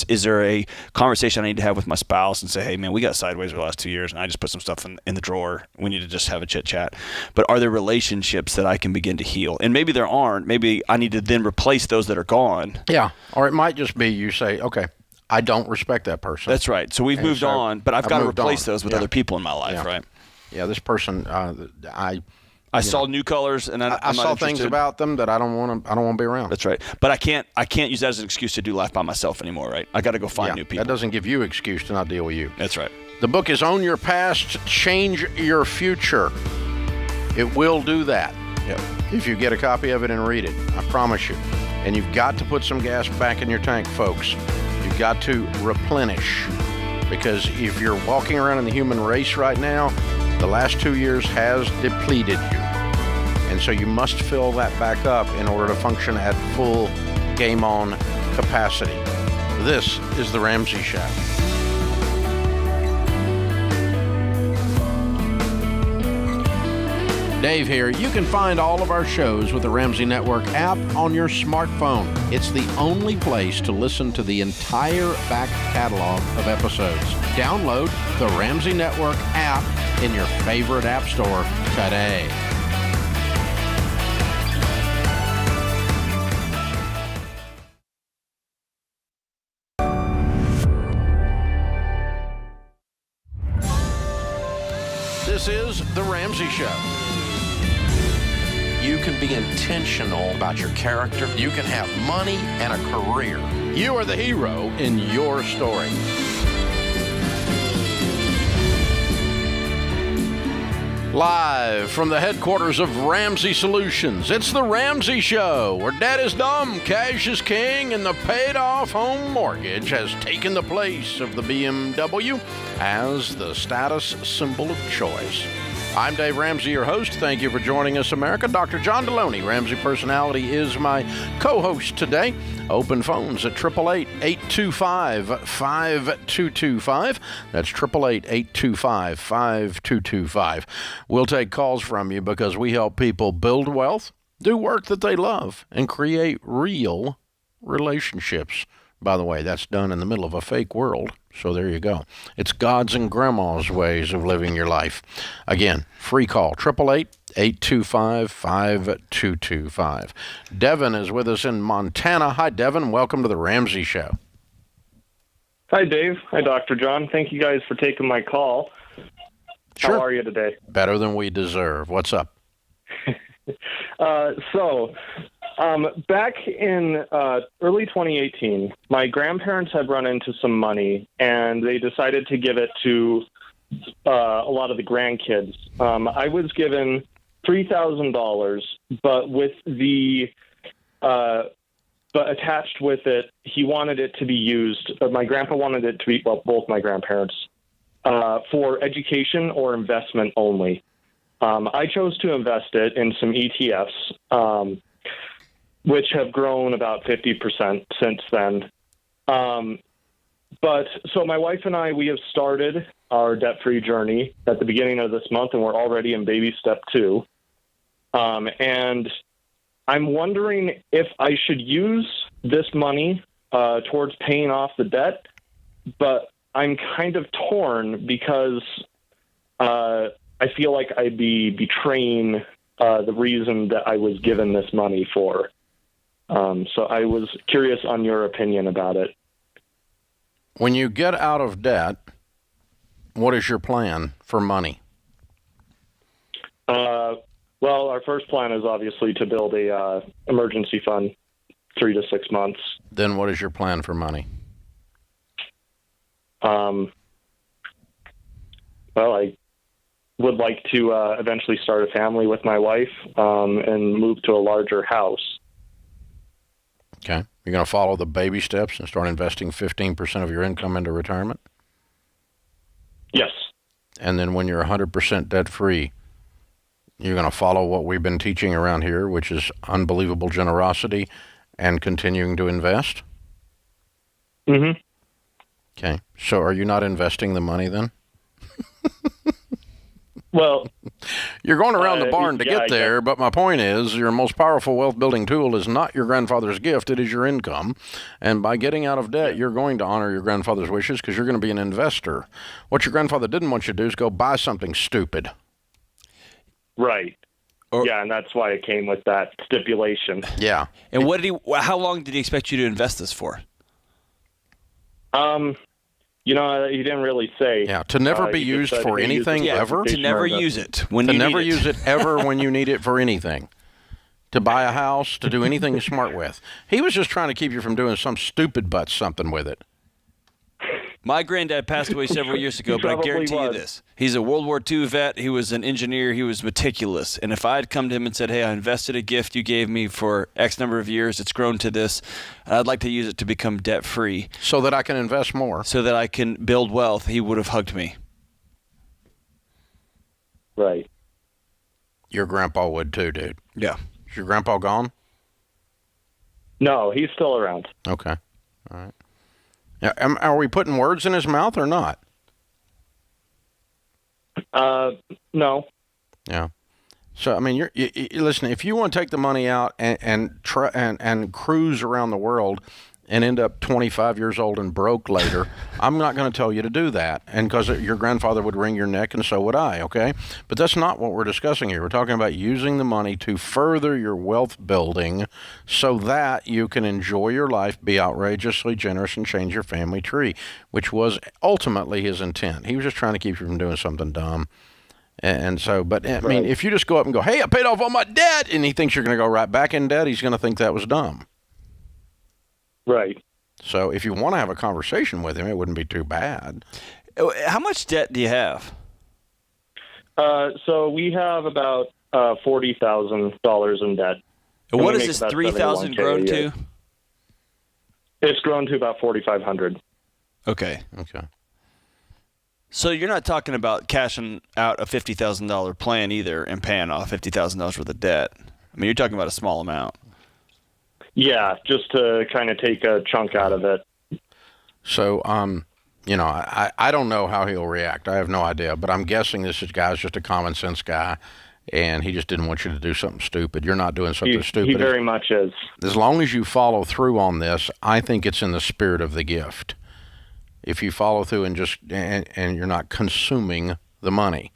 Is there a conversation I need to have with my spouse and say, hey, man, we got sideways over the last 2 years and I just put some stuff in the drawer. We need to just have a chit chat. But are there relationships that I can begin to heal? And maybe there aren't. Maybe I need to then replace those that are gone. Yeah. Or it might just be you say, okay, I don't respect that person. That's right. So we've moved on, but I've got to replace those with other people in my life, right? Yeah, this person, I saw new colors, and I saw things about them that I don't want to be around. That's right. But I can't use that as an excuse to do life by myself anymore, right? I got to go find new people. That doesn't give you excuse to not deal with you. That's right. The book is Own Your Past, Change Your Future. It will do that. Yep. If you get a copy of it and read it, I promise you. And you've got to put some gas back in your tank, folks. You've got to replenish, because if you're walking around in the human race right now, the last 2 years has depleted you. And so you must fill that back up in order to function at full game-on capacity. This is The Ramsey Show. Dave here. You can find all of our shows with the Ramsey Network app on your smartphone. It's the only place to listen to the entire back catalog of episodes. Download the Ramsey Network app in your favorite app store today. This is The Ramsey Show. You can be intentional about your character. You can have money and a career. You are the hero in your story. Live from the headquarters of Ramsey Solutions, it's The Ramsey Show, where debt is dumb, cash is king, and the paid-off home mortgage has taken the place of the BMW as the status symbol of choice. I'm Dave Ramsey, your host. Thank you for joining us, America. Dr. John Deloney, Ramsey Personality, is my co-host today. Open phones at 888-825-5225. That's 888-825-5225. We'll take calls from you because we help people build wealth, do work that they love, and create real relationships. By the way, that's done in the middle of a fake world. So there you go. It's God's and Grandma's ways of living your life. Again, free call, 888-825-5225. Devin is with us in Montana. Hi, Devin. Welcome to the Ramsey Show. Hi, Dave. Hi, Dr. John. Thank you guys for taking my call. Sure. How are you today? Better than we deserve. What's up? Back in early 2018, my grandparents had run into some money, and they decided to give it to a lot of the grandkids. I was given $3,000, but but attached with it, he wanted it to be used. My grandpa wanted it to be, well, both my grandparents, for education or investment only. I chose to invest it in some ETFs, which have grown about 50% since then. But so my wife and I, we have started our debt-free journey at the beginning of this month, and we're already in baby step 2. And I'm wondering if I should use this money towards paying off the debt, but I'm kind of torn because I feel like I'd be betraying the reason that I was given this money for. So I was curious on your opinion about it. When you get out of debt, what is your plan for money? Well, our first plan is obviously to build a emergency fund, 3 to 6 months. Then what is your plan for money? Well, I would like to eventually start a family with my wife and move to a larger house. Okay. You're going to follow the baby steps and start investing 15% of your income into retirement? Yes. And then when you're 100% debt-free, you're going to follow what we've been teaching around here, which is unbelievable generosity and continuing to invest? Mm-hmm. Okay. So are you not investing the money then? Well, you're going around the barn to get there, but my point is your most powerful wealth building tool is not your grandfather's gift, it is your income. And by getting out of debt, you're going to honor your grandfather's wishes because you're going to be an investor. What your grandfather didn't want you to do is go buy something stupid. Right. Yeah, and that's why it came with that stipulation. Yeah. And how long did he expect you to invest this for? You know, he didn't really say. Yeah, to never be used for anything ever. To never use it when you need it. To never use it ever when you need it for anything. To buy a house, to do anything smart with. He was just trying to keep you from doing some stupid butt something with it. My granddad passed away several years ago, but I guarantee you this. He's a World War II vet. He was an engineer. He was meticulous. And if I had come to him and said, hey, I invested a gift you gave me for X number of years, it's grown to this, and I'd like to use it to become debt-free. So that I can invest more. So that I can build wealth, he would have hugged me. Right. Your grandpa would too, dude. Yeah. Is your grandpa gone? No, he's still around. Okay. All right. Now, are we putting words in his mouth or not? No. Yeah. So I mean, you listen. If you want to take the money out and cruise around the world and end up 25 years old and broke later, I'm not going to tell you to do that. And because your grandfather would wring your neck, and so would I. Okay. But that's not what we're discussing here. We're talking about using the money to further your wealth building, so that you can enjoy your life, be outrageously generous, and change your family tree, which was ultimately his intent. He was just trying to keep you from doing something dumb. And so, but I mean, if you just go up and go, hey, I paid off all my debt, and he thinks you're going to go right back in debt, he's going to think that was dumb. Right. So if you want to have a conversation with him, it wouldn't be too bad. How much debt do you have? So we have about $40,000 in debt. And what is this $3,000 grown to? It's grown to about $4,500. Okay. Okay. So you're not talking about cashing out a $50,000 plan either and paying off $50,000 worth of debt. I mean, you're talking about a small amount. Yeah, just to kind of take a chunk out of it. So, you know, I don't know how he'll react. I have no idea, but I'm guessing this guy's just a common sense guy, and he just didn't want you to do something stupid. You're not doing something stupid. He very much is. As long as you follow through on this, I think it's in the spirit of the gift. If you follow through and you're not consuming the money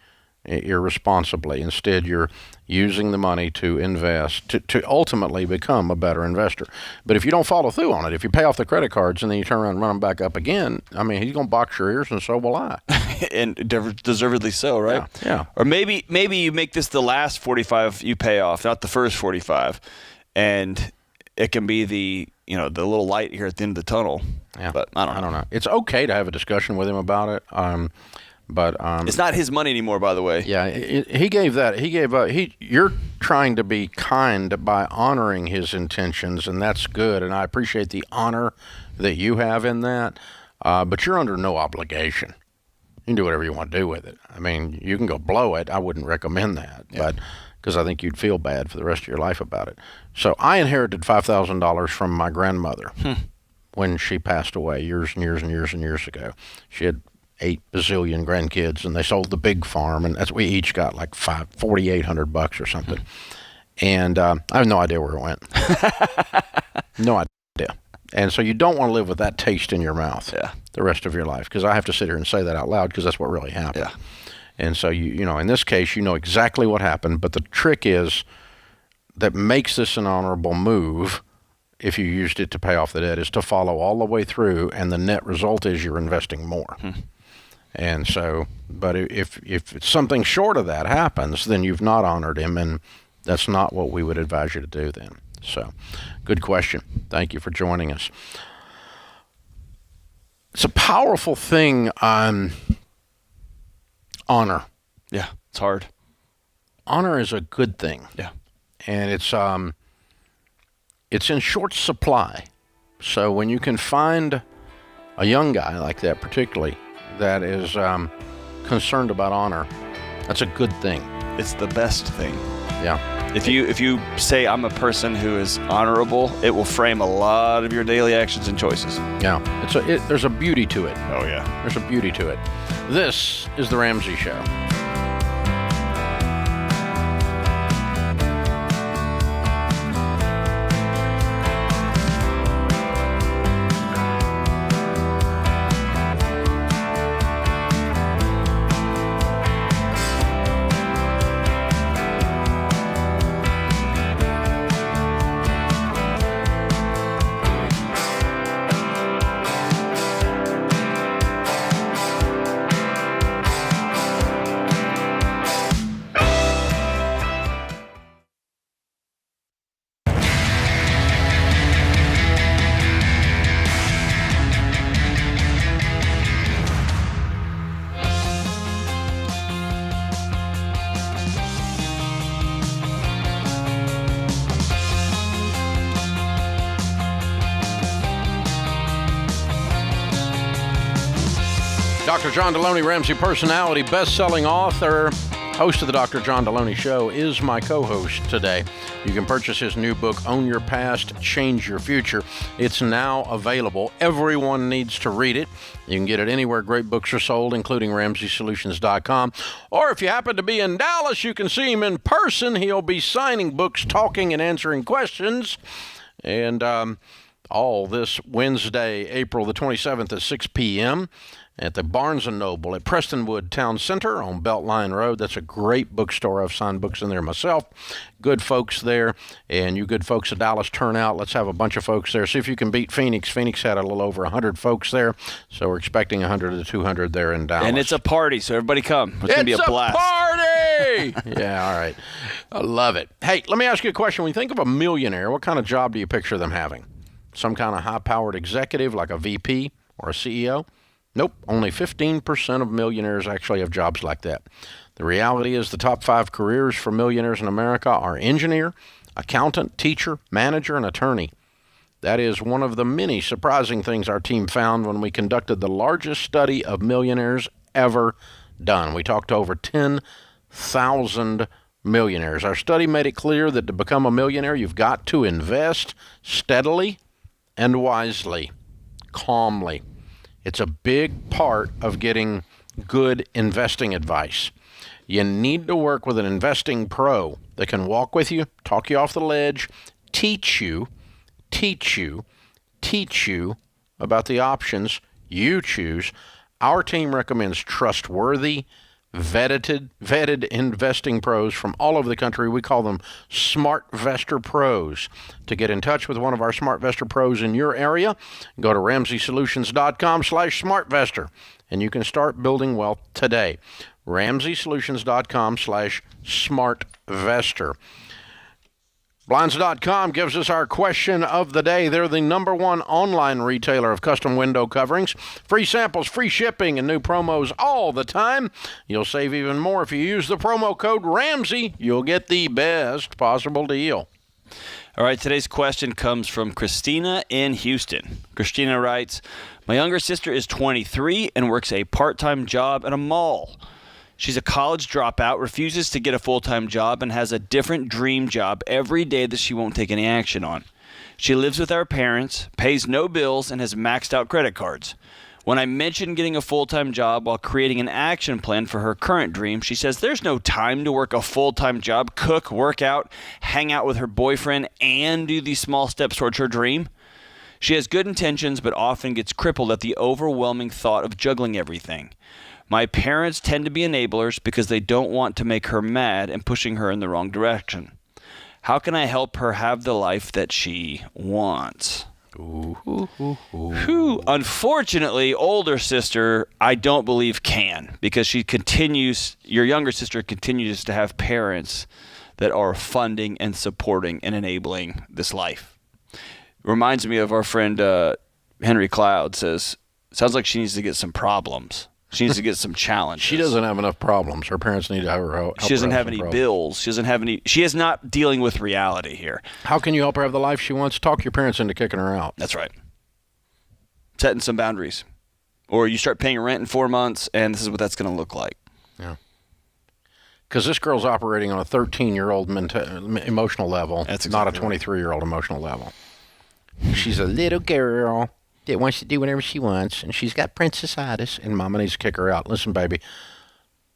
irresponsibly. Instead, you're using the money to invest, to ultimately become a better investor. But if you don't follow through on it, if you pay off the credit cards and then you turn around and run them back up again, I mean, he's going to box your ears, and so will I. And deservedly so, right? Yeah. Or maybe you make this the last 45 you pay off, not the first 45, and it can be the little light here at the end of the tunnel. Yeah. But I don't know. It's okay to have a discussion with him about it. But it's not his money anymore, by the way. Yeah, you're trying to be kind by honoring his intentions, and that's good. And I appreciate the honor that you have in that. But you're under no obligation. You can do whatever you want to do with it. I mean, you can go blow it. I wouldn't recommend that, but because I think you'd feel bad for the rest of your life about it. So I inherited $5,000 from my grandmother when she passed away years and years and years and years ago. She had 8 bazillion grandkids, and they sold the big farm, and we each got like $4,800 or something. And I have no idea where it went. No idea. And so you don't want to live with that taste in your mouth the rest of your life, because I have to sit here and say that out loud because that's what really happened. Yeah. And so you know, in this case, you know exactly what happened, but the trick is that makes this an honorable move, if you used it to pay off the debt, is to follow all the way through, and the net result is you're investing more. And so, but if something short of that happens, then you've not honored him, and that's not what we would advise you to do then. So, good question. Thank you for joining us. It's a powerful thing on honor. Yeah, it's hard. Honor is a good thing. Yeah. And it's in short supply. So when you can find a young guy like that, particularly, that is concerned about honor, that's a good thing. It's the best thing. Yeah. If you say I'm a person who is honorable, it will frame a lot of your daily actions and choices. Yeah. There's a beauty to it. Oh, yeah. There's a beauty to it. This is The Ramsey Show. Dr. John Deloney, Ramsey personality, best-selling author, host of the Dr. John Deloney Show, is my co-host today. You can purchase his new book, Own Your Past, Change Your Future. It's now available. Everyone needs to read it. You can get it anywhere great books are sold, including RamseySolutions.com. Or if you happen to be in Dallas, you can see him in person. He'll be signing books, talking, and answering questions. And all this Wednesday, April the 27th at 6 p.m., at the Barnes & Noble at Prestonwood Town Center on Beltline Road. That's a great bookstore. I've signed books in there myself. Good folks there. And you good folks at Dallas, turn out. Let's have a bunch of folks there. See if you can beat Phoenix. Phoenix had a little over 100 folks there. So we're expecting 100 to 200 there in Dallas. And it's a party, so everybody come. It's going to be a blast. It's a party! Yeah, all right. I love it. Hey, let me ask you a question. When you think of a millionaire, what kind of job do you picture them having? Some kind of high-powered executive like a VP or a CEO? Nope, only 15% of millionaires actually have jobs like that. The reality is the top 5 careers for millionaires in America are engineer, accountant, teacher, manager, and attorney. That is one of the many surprising things our team found when we conducted the largest study of millionaires ever done. We talked to over 10,000 millionaires. Our study made it clear that to become a millionaire, you've got to invest steadily and wisely, calmly. It's a big part of getting good investing advice. You need to work with an investing pro that can walk with you, talk you off the ledge, teach you about the options you choose. Our team recommends trustworthy, vetted investing pros from all over the country. We call them SmartVestor pros. To get in touch with one of our SmartVestor pros in your area, go to RamseySolutions.com/SmartVestor, and you can start building wealth today. RamseySolutions.com/SmartVestor. Blinds.com gives us our question of the day. They're the #1 online retailer of custom window coverings. Free samples, free shipping, and new promos all the time. You'll save even more if you use the promo code Ramsey. You'll get the best possible deal. All right, today's question comes from Christina in Houston. Christina writes, my younger sister is 23 and works a part-time job at a mall. She's a college dropout, refuses to get a full-time job, and has a different dream job every day that she won't take any action on. She lives with our parents, pays no bills, and has maxed out credit cards. When I mention getting a full-time job while creating an action plan for her current dream, she says there's no time to work a full-time job, cook, work out, hang out with her boyfriend, and do these small steps towards her dream. She has good intentions, but often gets crippled at the overwhelming thought of juggling everything. My parents tend to be enablers because they don't want to make her mad and pushing her in the wrong direction. How can I help her have the life that she wants? Unfortunately, older sister, I don't believe can, because your younger sister continues to have parents that are funding and supporting and enabling this life. Reminds me of our friend Henry Cloud says, sounds like she needs to get some problems. She needs to get some challenges. She doesn't have enough problems. Her parents need to have her help. She doesn't have any bills. She is not dealing with reality here. How can you help her have the life she wants? Talk your parents into kicking her out. That's right. Setting some boundaries. Or you start paying rent in 4 months, and this is what that's going to look like. Yeah. Because this girl's operating on a 13-year-old emotional level, not a 23-year-old emotional level. She's a little girl that wants to do whatever she wants, and she's got princessitis, and mama needs to kick her out. Listen, baby,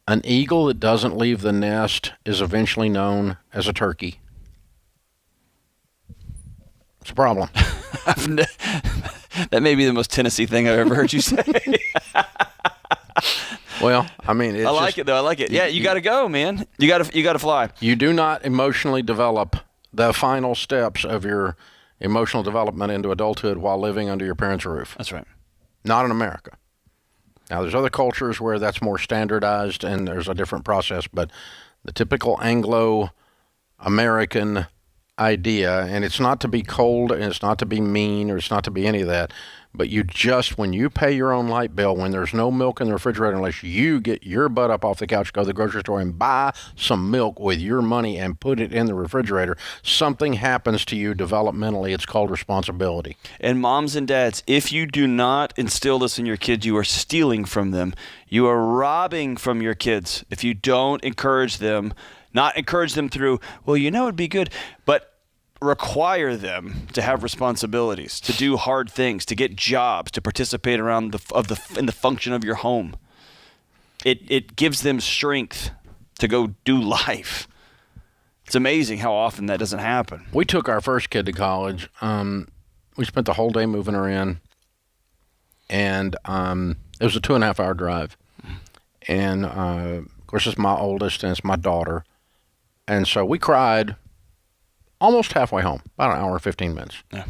an eagle that doesn't leave the nest is eventually known as a turkey. It's a problem. That may be the most Tennessee thing I've ever heard you say. Well, I mean, I like it, though. I like it. Yeah, you got to go, man. You got to fly. You do not emotionally develop the final steps of your emotional development into adulthood while living under your parents' roof. That's right. Not in America. Now, there's other cultures where that's more standardized and there's a different process, but the typical Anglo-American idea, and it's not to be cold and it's not to be mean or it's not to be any of that, but when you pay your own light bill, when there's no milk in the refrigerator, unless you get your butt up off the couch, go to the grocery store and buy some milk with your money and put it in the refrigerator, something happens to you developmentally. It's called responsibility. And moms and dads, if you do not instill this in your kids, you are stealing from them. You are robbing from your kids. If you don't encourage them, not encourage them through, well, it'd be good, but require them to have responsibilities, to do hard things, to get jobs, to participate around in the function of your home. It gives them strength to go do life. It's amazing how often that doesn't happen. We took our first kid to college. We spent the whole day moving her in, and it was a 2.5-hour drive. And of course, it's my oldest and it's my daughter, and so we cried almost halfway home, about an hour and 15 minutes. Yeah.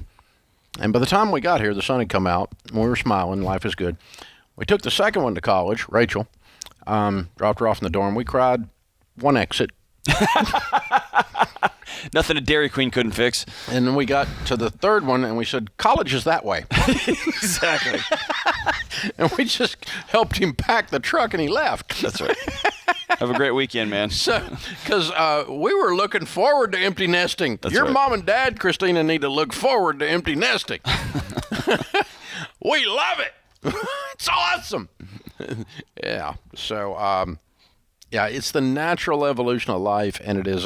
And by the time we got here, the sun had come out, and we were smiling, life is good. We took the second one to college, Rachel, dropped her off in the dorm. We cried one exit. Nothing a Dairy Queen couldn't fix. And then we got to the third one, and we said, college is that way. Exactly. And we just helped him pack the truck, and he left. That's right. Have a great weekend, man. Because we were looking forward to empty nesting. Your mom and dad, Christina, need to look forward to empty nesting. We love it. It's awesome. Yeah. So, it's the natural evolution of life, and it is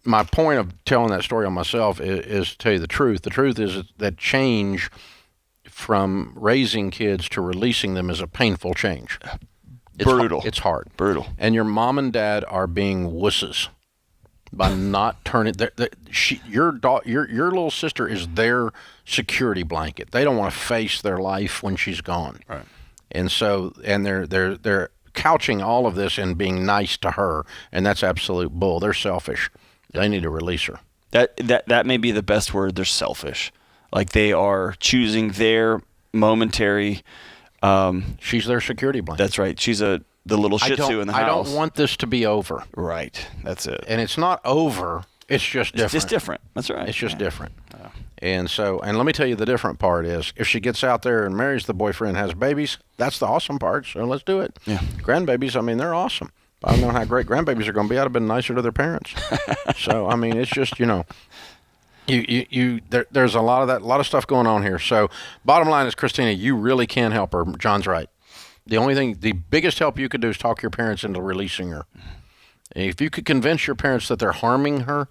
my point of telling that story on myself is to tell you the truth. The truth is that change from raising kids to releasing them is a painful change. Brutal. It's hard. Brutal. And your mom and dad are being wusses by not turning. Your little sister is their security blanket. They don't want to face their life when she's gone. Right. And so, and they're couching all of this in being nice to her, and that's absolute bull. They're selfish. They need to release her. That may be the best word. They're selfish. Like they are choosing their momentary. She's their security blanket. That's right. She's the little Shih Tzu in the house. I don't want this to be over. Right. That's it. And it's not over. It's just different. It's just different. That's right. It's just different. Yeah. And let me tell you, the different part is if she gets out there and marries the boyfriend, has babies, that's the awesome part. So let's do it. Yeah. Grandbabies, I mean, they're awesome. I don't know how great grandbabies are going to be. I'd have been nicer to their parents. So, I mean, it's just, there's a lot of stuff going on here. So bottom line is, Christina, you really can help her. John's right. The biggest help you could do is talk your parents into releasing her. If you could convince your parents that they're harming her,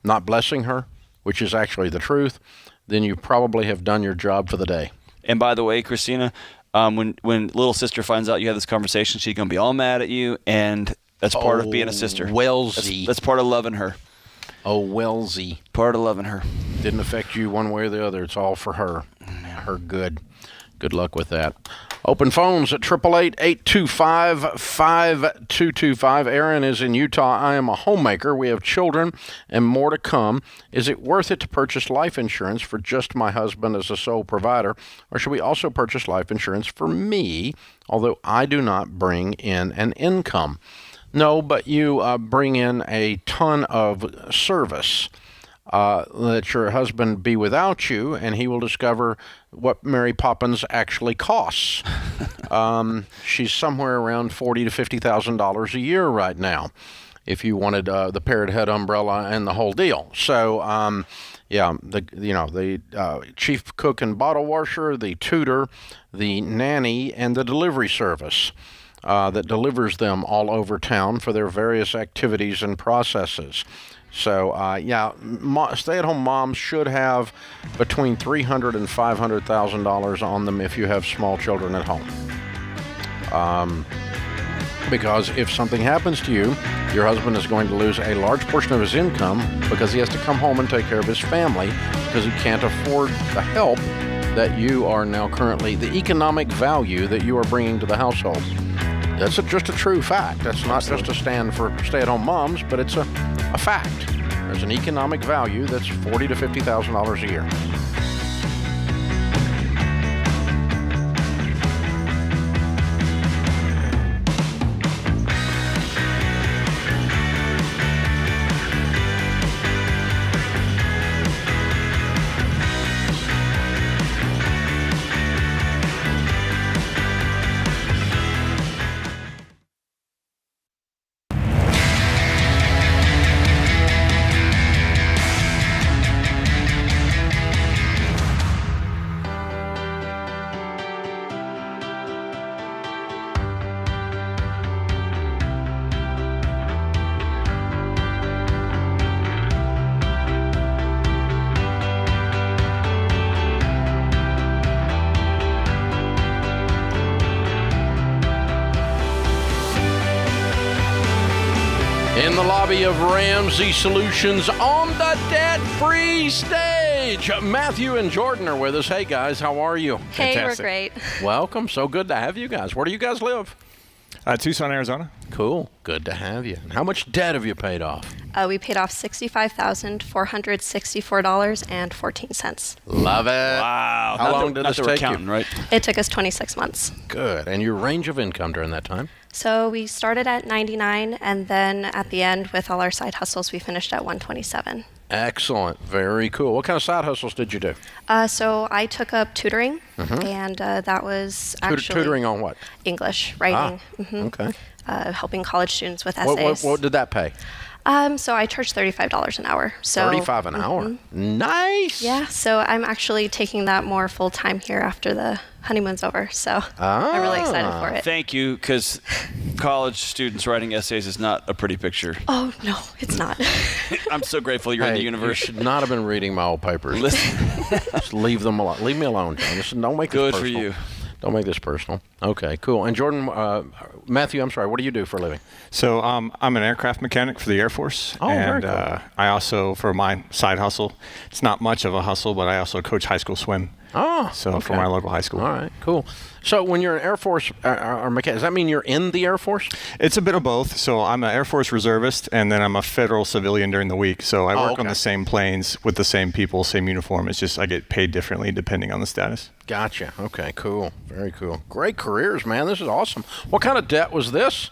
not blessing her, which is actually the truth, then you probably have done your job for the day. And by the way, Christina, when little sister finds out you have this conversation, she's going to be all mad at you, and that's part of being a sister. Wellsy. That's part of loving her. Oh, Wellsy. Part of loving her. Didn't affect you one way or the other. It's all for her. Her good. Good luck with that. Open phones at 888-825-5225. Aaron is in Utah. I am a homemaker. We have children and more to come. Is it worth it to purchase life insurance for just my husband as a sole provider, or should we also purchase life insurance for me, although I do not bring in an income? No, but you bring in a ton of service. Let your husband be without you, and he will discover what Mary Poppins actually costs. She's somewhere around $40,000 to $50,000 a year right now, if you wanted the parrot head umbrella and the whole deal. So, the chief cook and bottle washer, the tutor, the nanny, and the delivery service that delivers them all over town for their various activities and processes. So, stay-at-home moms should have between $300,000 and $500,000 on them if you have small children at home. Because if something happens to you, your husband is going to lose a large portion of his income because he has to come home and take care of his family because he can't afford the help that you are now currently, the economic value that you are bringing to the household. That's just a true fact. That's not just a stand for stay-at-home moms, but it's a fact. There's an economic value that's $40,000 to $50,000 a year. In the lobby of Ramsey Solutions on the debt-free stage, Matthew and Jordan are with us. Hey, guys, how are you? Hey, Fantastic. We're great. Welcome. So good to have you guys. Where do you guys live? Tucson, Arizona. Cool. Good to have you. And how much debt have you paid off? We paid off $65,464.14. Love it. Wow. How long did this take you? Right? It took us 26 months. Good. And your range of income during that time? So we started at 99, and then at the end, with all our side hustles, we finished at 127. Excellent. Very cool. What kind of side hustles did you do? So I took up tutoring, and that was actually tutoring on what? English, writing. Okay. Helping college students with essays. What did that pay? So I charge $35 an hour. So $35 an hour. Nice. Yeah. So I'm actually taking that more full time here after the honeymoon's over. So I'm really excited for it. Thank you, because college students writing essays is not a pretty picture. Oh no, it's not. I'm so grateful you're in the universe. You should not have been reading my old papers. Listen. Just leave them alone. Leave me alone, John. Don't make it Good personal. for you. Don't make this personal. Okay, cool. And Jordan, Matthew, I'm sorry, what do you do for a living? So I'm an aircraft mechanic for the Air Force. Oh, and very cool. I also, for my side hustle, it's not much of a hustle, but I also coach high school swim. Oh, So okay. for my local high school. All right, cool. So when you're an Air Force or mechanic, does that mean you're in the Air Force? It's a bit of both. So I'm an Air Force reservist, and then I'm a federal civilian during the week. So I work on the same planes with the same people, same uniform. It's just I get paid differently depending on the status. Gotcha. Okay, cool. Very cool. Great careers, man. This is awesome. What kind of debt was this?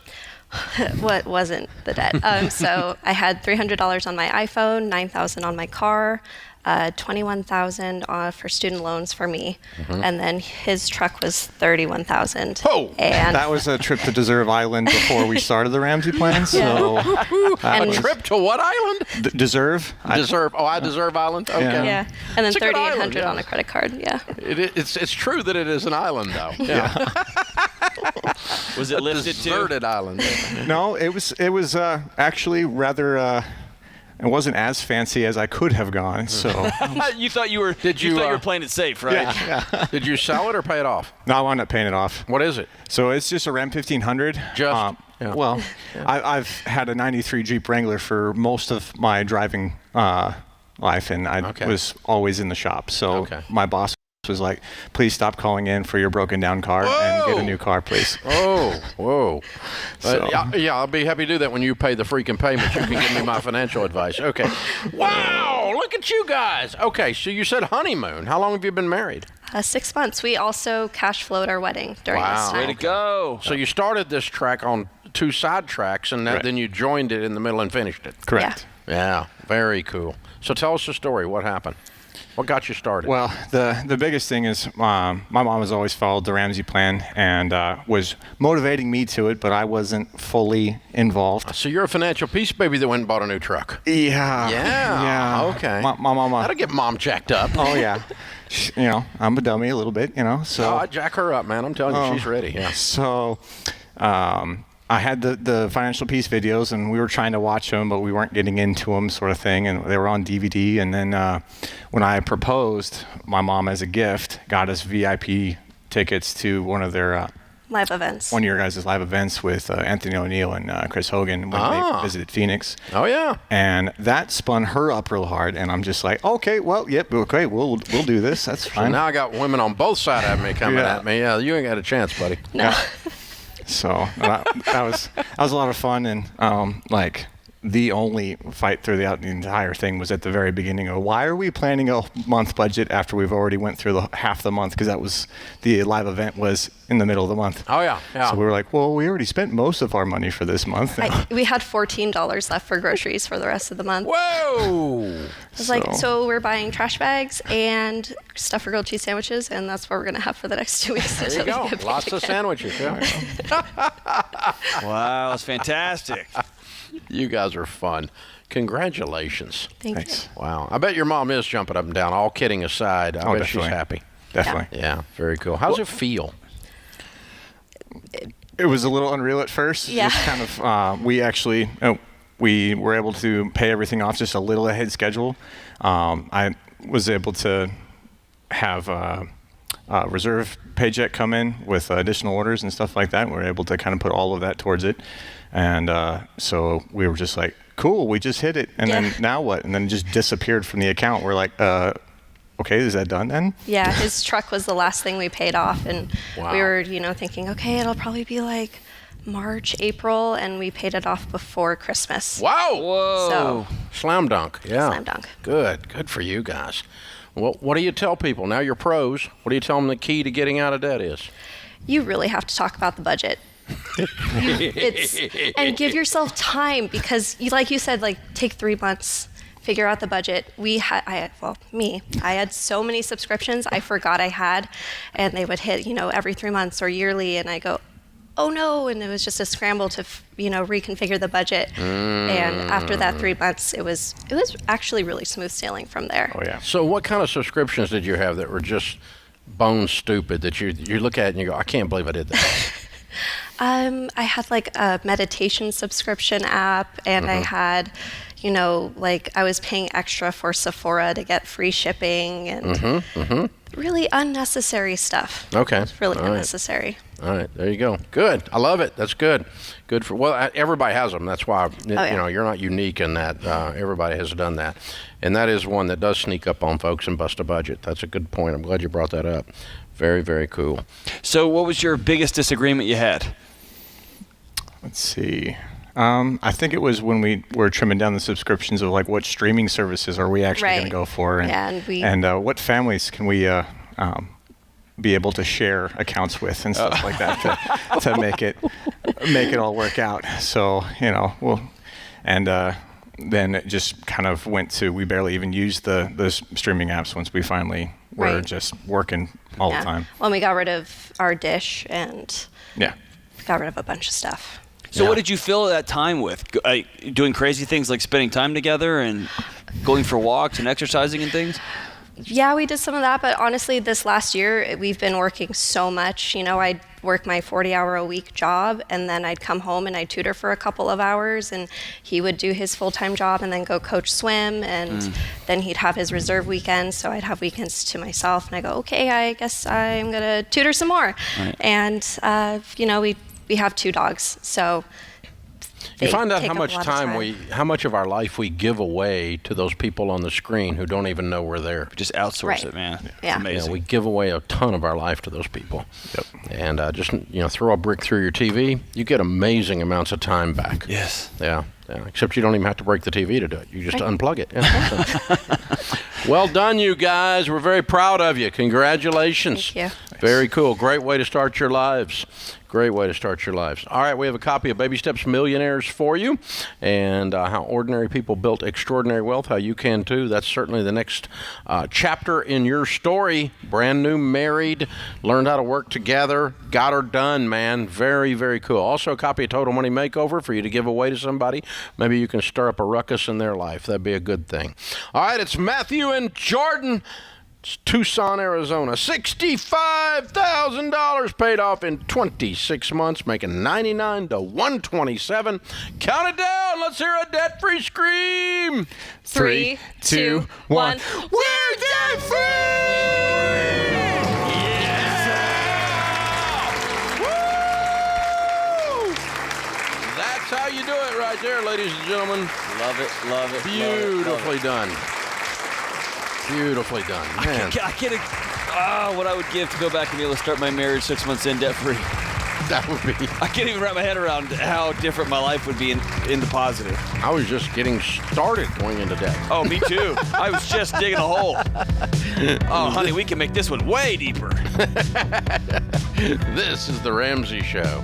What wasn't the debt? So I had $300 on my iPhone, $9,000 on my car, $21,000 for student loans for me, and then his truck was $31,000. Oh, and that was a trip to Deserve Island before we started the Ramsey plan. So a trip to what island? Deserve. Deserve. I Deserve Island. Okay. Yeah, and then It's a good island, $3,800 on a credit card. Yeah. It's true that it is an island, though. Yeah. Was it lifted too? Deserted island. No, it was actually rather. It wasn't as fancy as I could have gone. So you thought you were playing it safe, right? Yeah. Did you sell it or pay it off? No, I wound up paying it off. What is it? So it's just a Ram 1500. Just. Well, I've had a 93 Jeep Wrangler for most of my driving life, and I was always in the shop. So my boss was like, please stop calling in for your broken down car and get a new car, please. Oh, whoa. So. Yeah, I'll be happy to do that when you pay the freaking payment. You can give me my financial advice. Okay. Wow, look at you guys. Okay, so you said honeymoon. How long have you been married? 6 months. We also cash flowed our wedding during this time. Way to go. So you started this track on 2 side tracks, and then you joined it in the middle and finished it. Correct. Yeah, very cool. So tell us the story. What happened? What got you started? Well, the biggest thing is my mom has always followed the Ramsey plan and was motivating me to it, but I wasn't fully involved. So you're a financial peace baby that went and bought a new truck. Yeah. Yeah. Okay. My mama. That'll get mom jacked up. Oh, yeah. I'm a dummy a little bit, so. I jack her up, man. I'm telling you, she's ready. Yeah. So, I had the financial peace videos, and we were trying to watch them, but we weren't getting into them, sort of thing. And they were on DVD. And then when I proposed, my mom, as a gift, got us VIP tickets to one of their live events. One of your guys' live events with Anthony O'Neill and Chris Hogan when they visited Phoenix. Oh yeah. And that spun her up real hard, and I'm just like, okay, well, yep, okay, we'll do this. That's fine. So now I got women on both sides of me coming at me. Yeah, you ain't got a chance, buddy. No. Yeah. So that was a lot of fun, and the only fight throughout the entire thing was at the very beginning of why are we planning a month budget after we've already went through half the month, because that was the live event was in the middle of the month. Oh yeah. So we were like, well, we already spent most of our money for this month. We had $14 left for groceries for the rest of the month. Whoa! I was so we're buying trash bags and stuff for grilled cheese sandwiches, and that's what we're going to have for the next 2 weeks. There you go. Lots of sandwiches. Yeah. Wow, that's fantastic. You guys are fun. Congratulations. Thanks. You. Wow. I bet your mom is jumping up and down, all kidding aside. I bet she's happy. Definitely. Yeah, very cool. How's it feel? It was a little unreal at first. Yeah. Just kind of, we were able to pay everything off just a little ahead schedule. I was able to have a reserve paycheck come in with additional orders and stuff like that. We were able to kind of put all of that towards it. And so we were just like, cool, we just hit it. And then now what? And then it just disappeared from the account. We're like, okay, is that done then? Yeah, his truck was the last thing we paid off. And wow. we were, thinking, okay, it'll probably be like March, April. And we paid it off before Christmas. Wow. Whoa. So, slam dunk. Yeah. Slam dunk. Good for you guys. Well, what do you tell people? Now you're pros. What do you tell them the key to getting out of debt is? You really have to talk about the budget. And give yourself time, because like you said, take 3 months, figure out the budget. I had so many subscriptions I forgot I had, and they would hit, every 3 months or yearly, and I go, oh no, and it was just a scramble to, reconfigure the budget. And after that 3 months, it was actually really smooth sailing from there. Oh yeah. So what kind of subscriptions did you have that were just bone stupid that you look at and you go, I can't believe I did that? I had a meditation subscription app, and I had, you know, like I was paying extra for Sephora to get free shipping and really unnecessary stuff. Okay. It's really All right. unnecessary. All right, there you go. Good. I love it. That's good. Good for, well, everybody has them. That's why, you know, you're not unique in that. Everybody has done that. And that is one that does sneak up on folks and bust a budget. That's a good point. I'm glad you brought that up. Very, very cool. So what was your biggest disagreement you had? Let's see. I think it was when we were trimming down the subscriptions of like what streaming services are we actually going to go for, and what families can we be able to share accounts with and stuff like that to make it all work out. So then it just kind of went to we barely even used the streaming apps once we finally were just working all the time. Well, we got rid of our dish and got rid of a bunch of stuff. So what did you fill that time with? Doing crazy things like spending time together and going for walks and exercising and things? Yeah, we did some of that, but honestly, this last year, we've been working so much. You know, I'd work my 40-hour-a-week job, and then I'd come home and I'd tutor for a couple of hours, and he would do his full-time job and then go coach swim, and then he'd have his reserve weekends, so I'd have weekends to myself, and I go, okay, I guess I'm going to tutor some more. Right. And, you know, we have 2 dogs, so you find out how much of our life we give away to those people on the screen who don't even know we're there. Just outsource it, man. Yeah. It's amazing. We give away a ton of our life to those people. Yep. And just throw a brick through your TV, you get amazing amounts of time back. Yes. Yeah. Except you don't even have to break the TV to do it. You just unplug it. Yeah. Well done, you guys. We're very proud of you. Congratulations. Thank you. Very cool. Great way to start your lives. Great way to start your lives. All right, we have a copy of Baby Steps Millionaires for you, and how ordinary people built extraordinary wealth, how you can too. That's certainly the next chapter in your story. Brand new married, learned how to work together, got her done, man. Very, very cool. Also a copy of Total Money Makeover for you to give away to somebody. Maybe you can stir up a ruckus in their life. That'd be a good thing. All right, it's Matthew and Jordan. It's Tucson, Arizona. $65,000 paid off in 26 months, making $99 to $127. Count it down. Let's hear a debt-free scream. 3, 2, 1. We're debt-free! Yeah! Woo! That's how you do it right there, ladies and gentlemen. Love it, love it. Beautifully done. Beautifully done. Man. I can't what I would give to go back and be able to start my marriage 6 months in debt-free. That would be. I can't even wrap my head around how different my life would be in the positive. I was just getting started going into debt. Oh, me too. I was just digging a hole. Oh, honey, we can make this one way deeper. This is The Ramsey Show.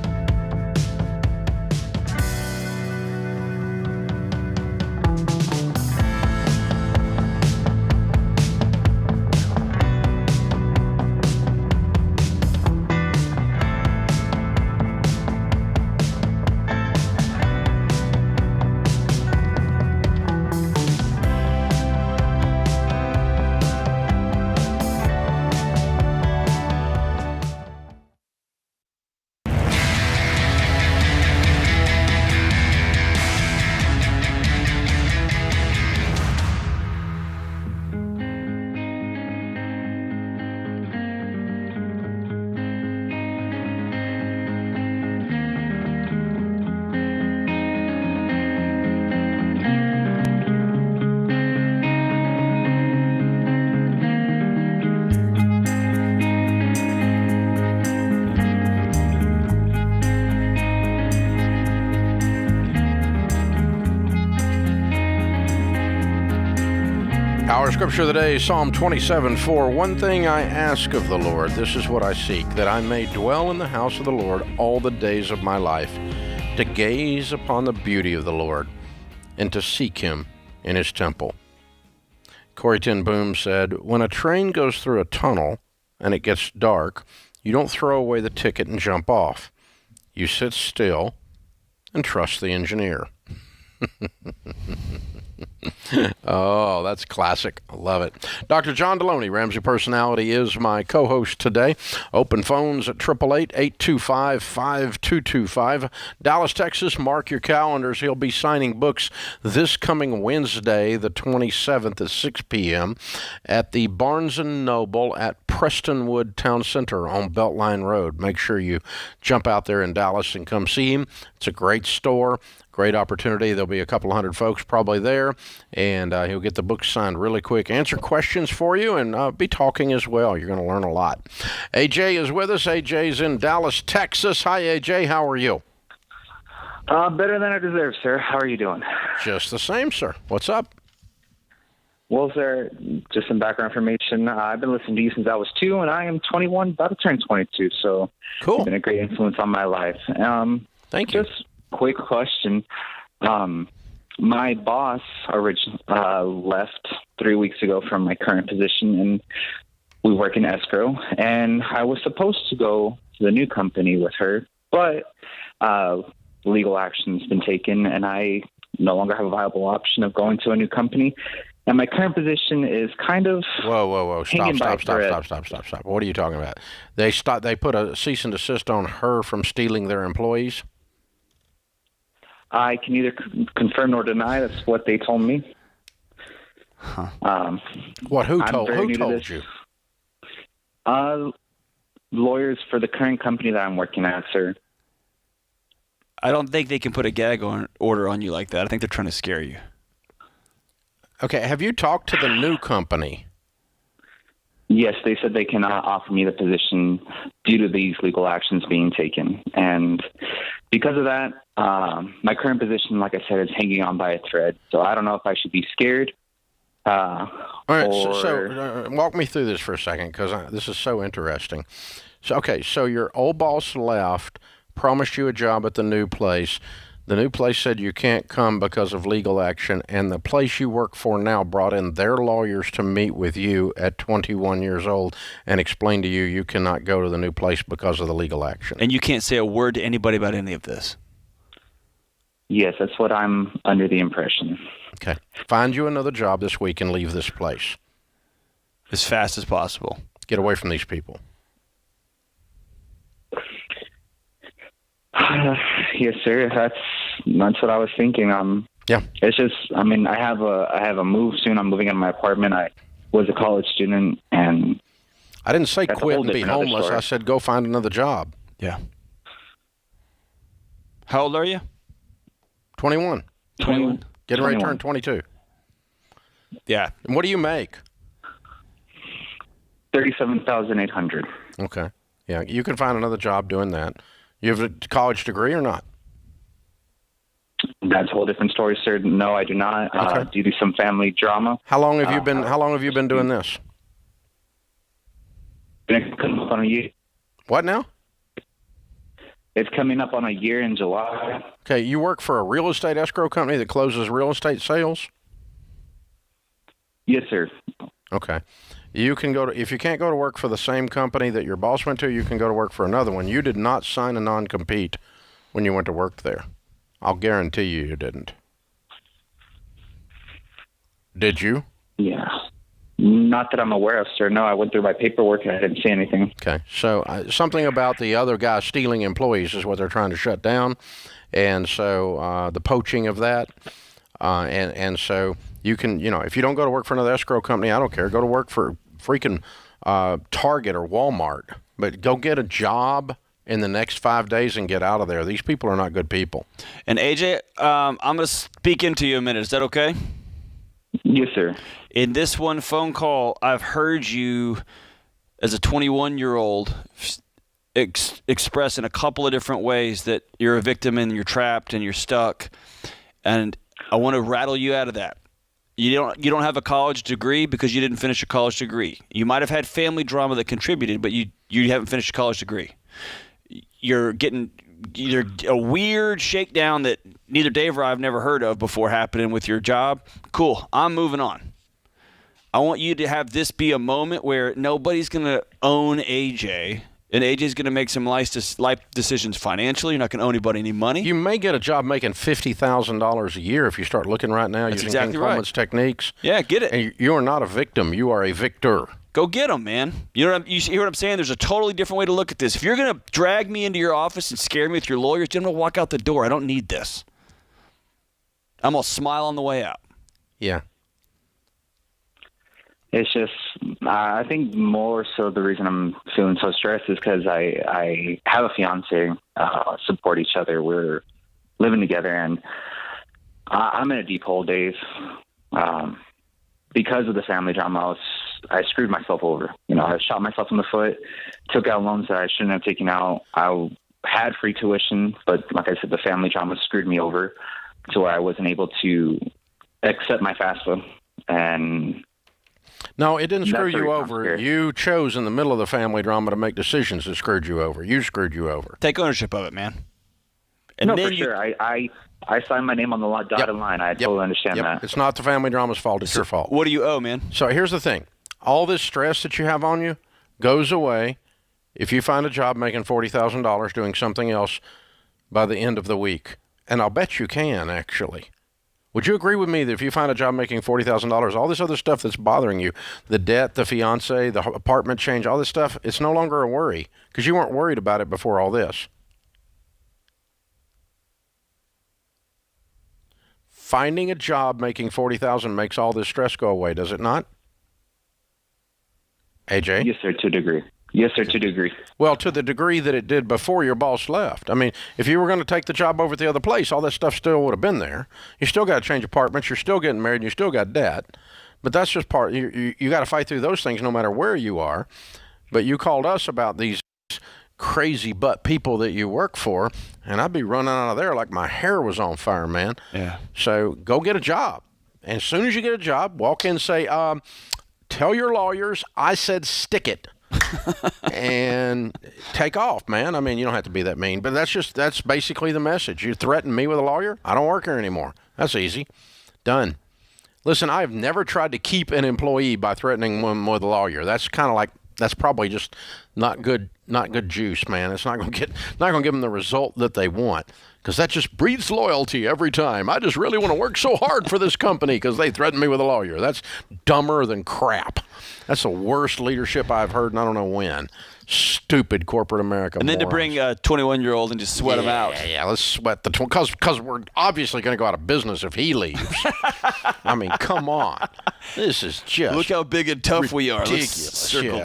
Our scripture of the day, Psalm 27:4. One thing I ask of the Lord, this is what I seek, that I may dwell in the house of the Lord all the days of my life, to gaze upon the beauty of the Lord and to seek him in his temple. Corrie ten Boom said, when a train goes through a tunnel and it gets dark, you don't throw away the ticket and jump off. You sit still and trust the engineer. Oh, that's classic. I love it. Dr. John Deloney, Ramsey Personality, is my co-host today. Open phones at 888-825-5225. Dallas, Texas, mark your calendars. He'll be signing books this coming Wednesday, the 27th at 6 p.m. at the Barnes & Noble at Prestonwood Town Center on Beltline Road. Make sure you jump out there in Dallas and come see him. It's a great store. Great opportunity. There'll be a couple hundred folks probably there, and he'll get the book signed really quick, answer questions for you, and be talking as well. You're going to learn a lot. AJ is with us. AJ's in Dallas, Texas. Hi, AJ. How are you? Better than I deserve, sir. How are you doing? Just the same, sir. What's up? Well, sir, just some background information. I've been listening to you since I was 2, and I am 21, about to turn 22, so cool. You've been a great influence on my life. Thank you. Just quick question. My boss left 3 weeks ago from my current position, and we work in escrow, and I was supposed to go to the new company with her, but legal action's been taken, and I no longer have a viable option of going to a new company. And my current position is kind of Whoa. Stop. What are you talking about? They put a cease and desist on her from stealing their employees? I can neither confirm nor deny. That's what they told me. Huh. Who told you? Lawyers for the current company that I'm working at, sir. I don't think they can put a gag order on you like that. I think they're trying to scare you. Okay, have you talked to the new company? Yes, they said they cannot offer me the position due to these legal actions being taken. And because of that, my current position, like I said, is hanging on by a thread. So I don't know if I should be scared. All right, so walk me through this for a second, because this is so interesting. So your old boss left, promised you a job at the new place. The new place said you can't come because of legal action, and the place you work for now brought in their lawyers to meet with you at 21 years old and explain to you you cannot go to the new place because of the legal action. And you can't say a word to anybody about any of this? Yes, that's what I'm under the impression. Okay. Find you another job this week and leave this place. As fast as possible. Get away from these people. Yes, sir. That's what I was thinking. Yeah. It's just, I have a move soon. I'm moving in my apartment. I was a college student, and I didn't say quit and be homeless. I said go find another job. Yeah. How old are you? 21. 21. Getting ready to turn 22. Yeah. And what do you make? $37,800. Okay. Yeah, you can find another job doing that. You have a college degree or not? That's a whole different story, sir. No, I do not. Okay. Due to some family drama. How long have you been doing this? It's coming up on a year. What now? It's coming up on a year in July. Okay, you work for a real estate escrow company that closes real estate sales? Yes, sir. Okay. You can if you can't go to work for the same company that your boss went to, you can go to work for another one. You did not sign a non-compete when you went to work there. I'll guarantee you didn't. Did you? Yeah. Not that I'm aware of, sir. No, I went through my paperwork and I didn't see anything. Okay. So something about the other guy stealing employees is what they're trying to shut down. And so the poaching of that. And so you can, if you don't go to work for another escrow company, I don't care. Go to work for freaking Target or Walmart. But go get a job in the next 5 days and get out of there. These people are not good people. And AJ, I'm going to speak into you a minute. Is that okay? Yes, sir. In this one phone call, I've heard you, as a 21-year-old, express in a couple of different ways that you're a victim and you're trapped and you're stuck. And I want to rattle you out of that. You don't have a college degree because you didn't finish a college degree. You might have had family drama that contributed, but you haven't finished a college degree. You're getting either a weird shakedown that neither Dave or I have never heard of before happening with your job. Cool. I'm moving on. I want you to have this be a moment where nobody's going to own AJ And AJ's going to make some life decisions financially. You're not going to owe anybody any money. You may get a job making $50,000 a year if you start looking right now using King Coleman's techniques. Yeah, get it. And you are not a victim. You are a victor. Go get them, man. You hear what I'm saying? There's a totally different way to look at this. If you're going to drag me into your office and scare me with your lawyers, I'm going to walk out the door. I don't need this. I'm going to smile on the way out. Yeah. It's just, I think more so the reason I'm feeling so stressed is because I have a fiance, support each other. We're living together, and I'm in a deep hole, Dave. Because of the family drama, I screwed myself over. I shot myself in the foot, took out loans that I shouldn't have taken out. I had free tuition, but like I said, the family drama screwed me over to where I wasn't able to accept my FAFSA. And no, it didn't screw you over. You chose in the middle of the family drama to make decisions that screwed you over. You screwed you over. Take ownership of it, man. And no, for sure. I signed my name on the dotted line. I totally understand that. It's not the family drama's fault. It's your fault. What do you owe, man? So here's the thing. All this stress that you have on you goes away if you find a job making $40,000 doing something else by the end of the week. And I'll bet you can, actually. Would you agree with me that if you find a job making $40,000, all this other stuff that's bothering you, the debt, the fiance, the apartment change, all this stuff, it's no longer a worry because you weren't worried about it before all this. Finding a job making $40,000 makes all this stress go away, does it not? AJ? Yes, sir, to a degree. Yes, sir, to a degree. Well, to the degree that it did before your boss left. I mean, if you were going to take the job over at the other place, all that stuff still would have been there. You still got to change apartments. You're still getting married. And you still got debt. But that's just part. You got to fight through those things no matter where you are. But you called us about these crazy butt people that you work for, and I'd be running out of there like my hair was on fire, man. Yeah. So go get a job. And as soon as you get a job, walk in and say, tell your lawyers I said stick it. And take off, man. I mean, you don't have to be that mean, but that's basically the message. You threaten me with a lawyer, I don't work here anymore. That's easy. Done. Listen, I've never tried to keep an employee by threatening them with a lawyer. That's kind of like, that's probably just not good juice, man. It's not going to give them the result that they want, because that just breeds loyalty every time. I just really want to work so hard for this company because they threatened me with a lawyer. That's dumber than crap. That's the worst leadership I've heard, and I don't know when. Stupid corporate America. And then morons. To bring a 21-year-old and just sweat him out. Yeah, let's sweat the because we're obviously going to go out of business if he leaves. I mean, come on. This is just look how big and tough we are. Ridiculous. Let's circle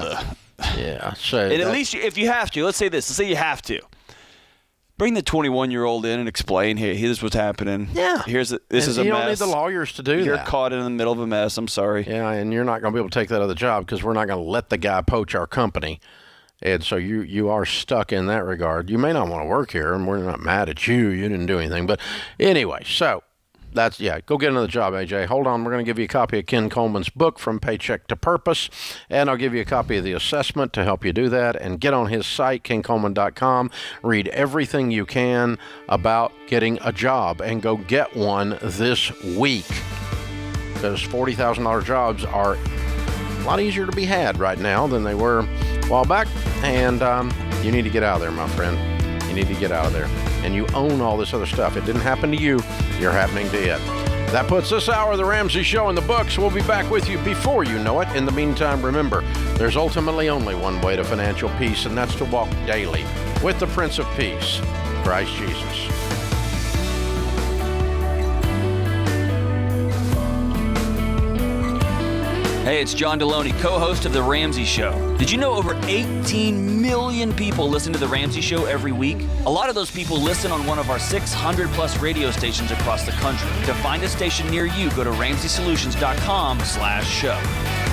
yeah. So and at least if you have to, let's say this. Let's say you have to. Bring the 21-year-old in and explain, hey, here's what's happening. Yeah. This is a mess. You don't need the lawyers to do that. You're caught in the middle of a mess. I'm sorry. Yeah, and you're not going to be able to take that other job because we're not going to let the guy poach our company. And so you are stuck in that regard. You may not want to work here, and we're not mad at you. You didn't do anything. But anyway, so that's, go get another job, AJ. Hold on. We're going to give you a copy of Ken Coleman's book, From Paycheck to Purpose, and I'll give you a copy of the assessment to help you do that. And get on his site, kencoleman.com. Read everything you can about getting a job and go get one this week. Those $40,000 jobs are a lot easier to be had right now than they were a while back, and you need to get out of there, my friend. You need to get out of there. And you own all this other stuff. It didn't happen to you. You're happening to it. That puts this hour of the Ramsey Show in the books. We'll be back with you before you know it. In the meantime, remember, there's ultimately only one way to financial peace, and that's to walk daily with the Prince of Peace, Christ Jesus. Hey, it's John Deloney, co-host of The Ramsey Show. Did you know over 18 million people listen to The Ramsey Show every week? A lot of those people listen on one of our 600-plus radio stations across the country. To find a station near you, go to RamseySolutions.com/show.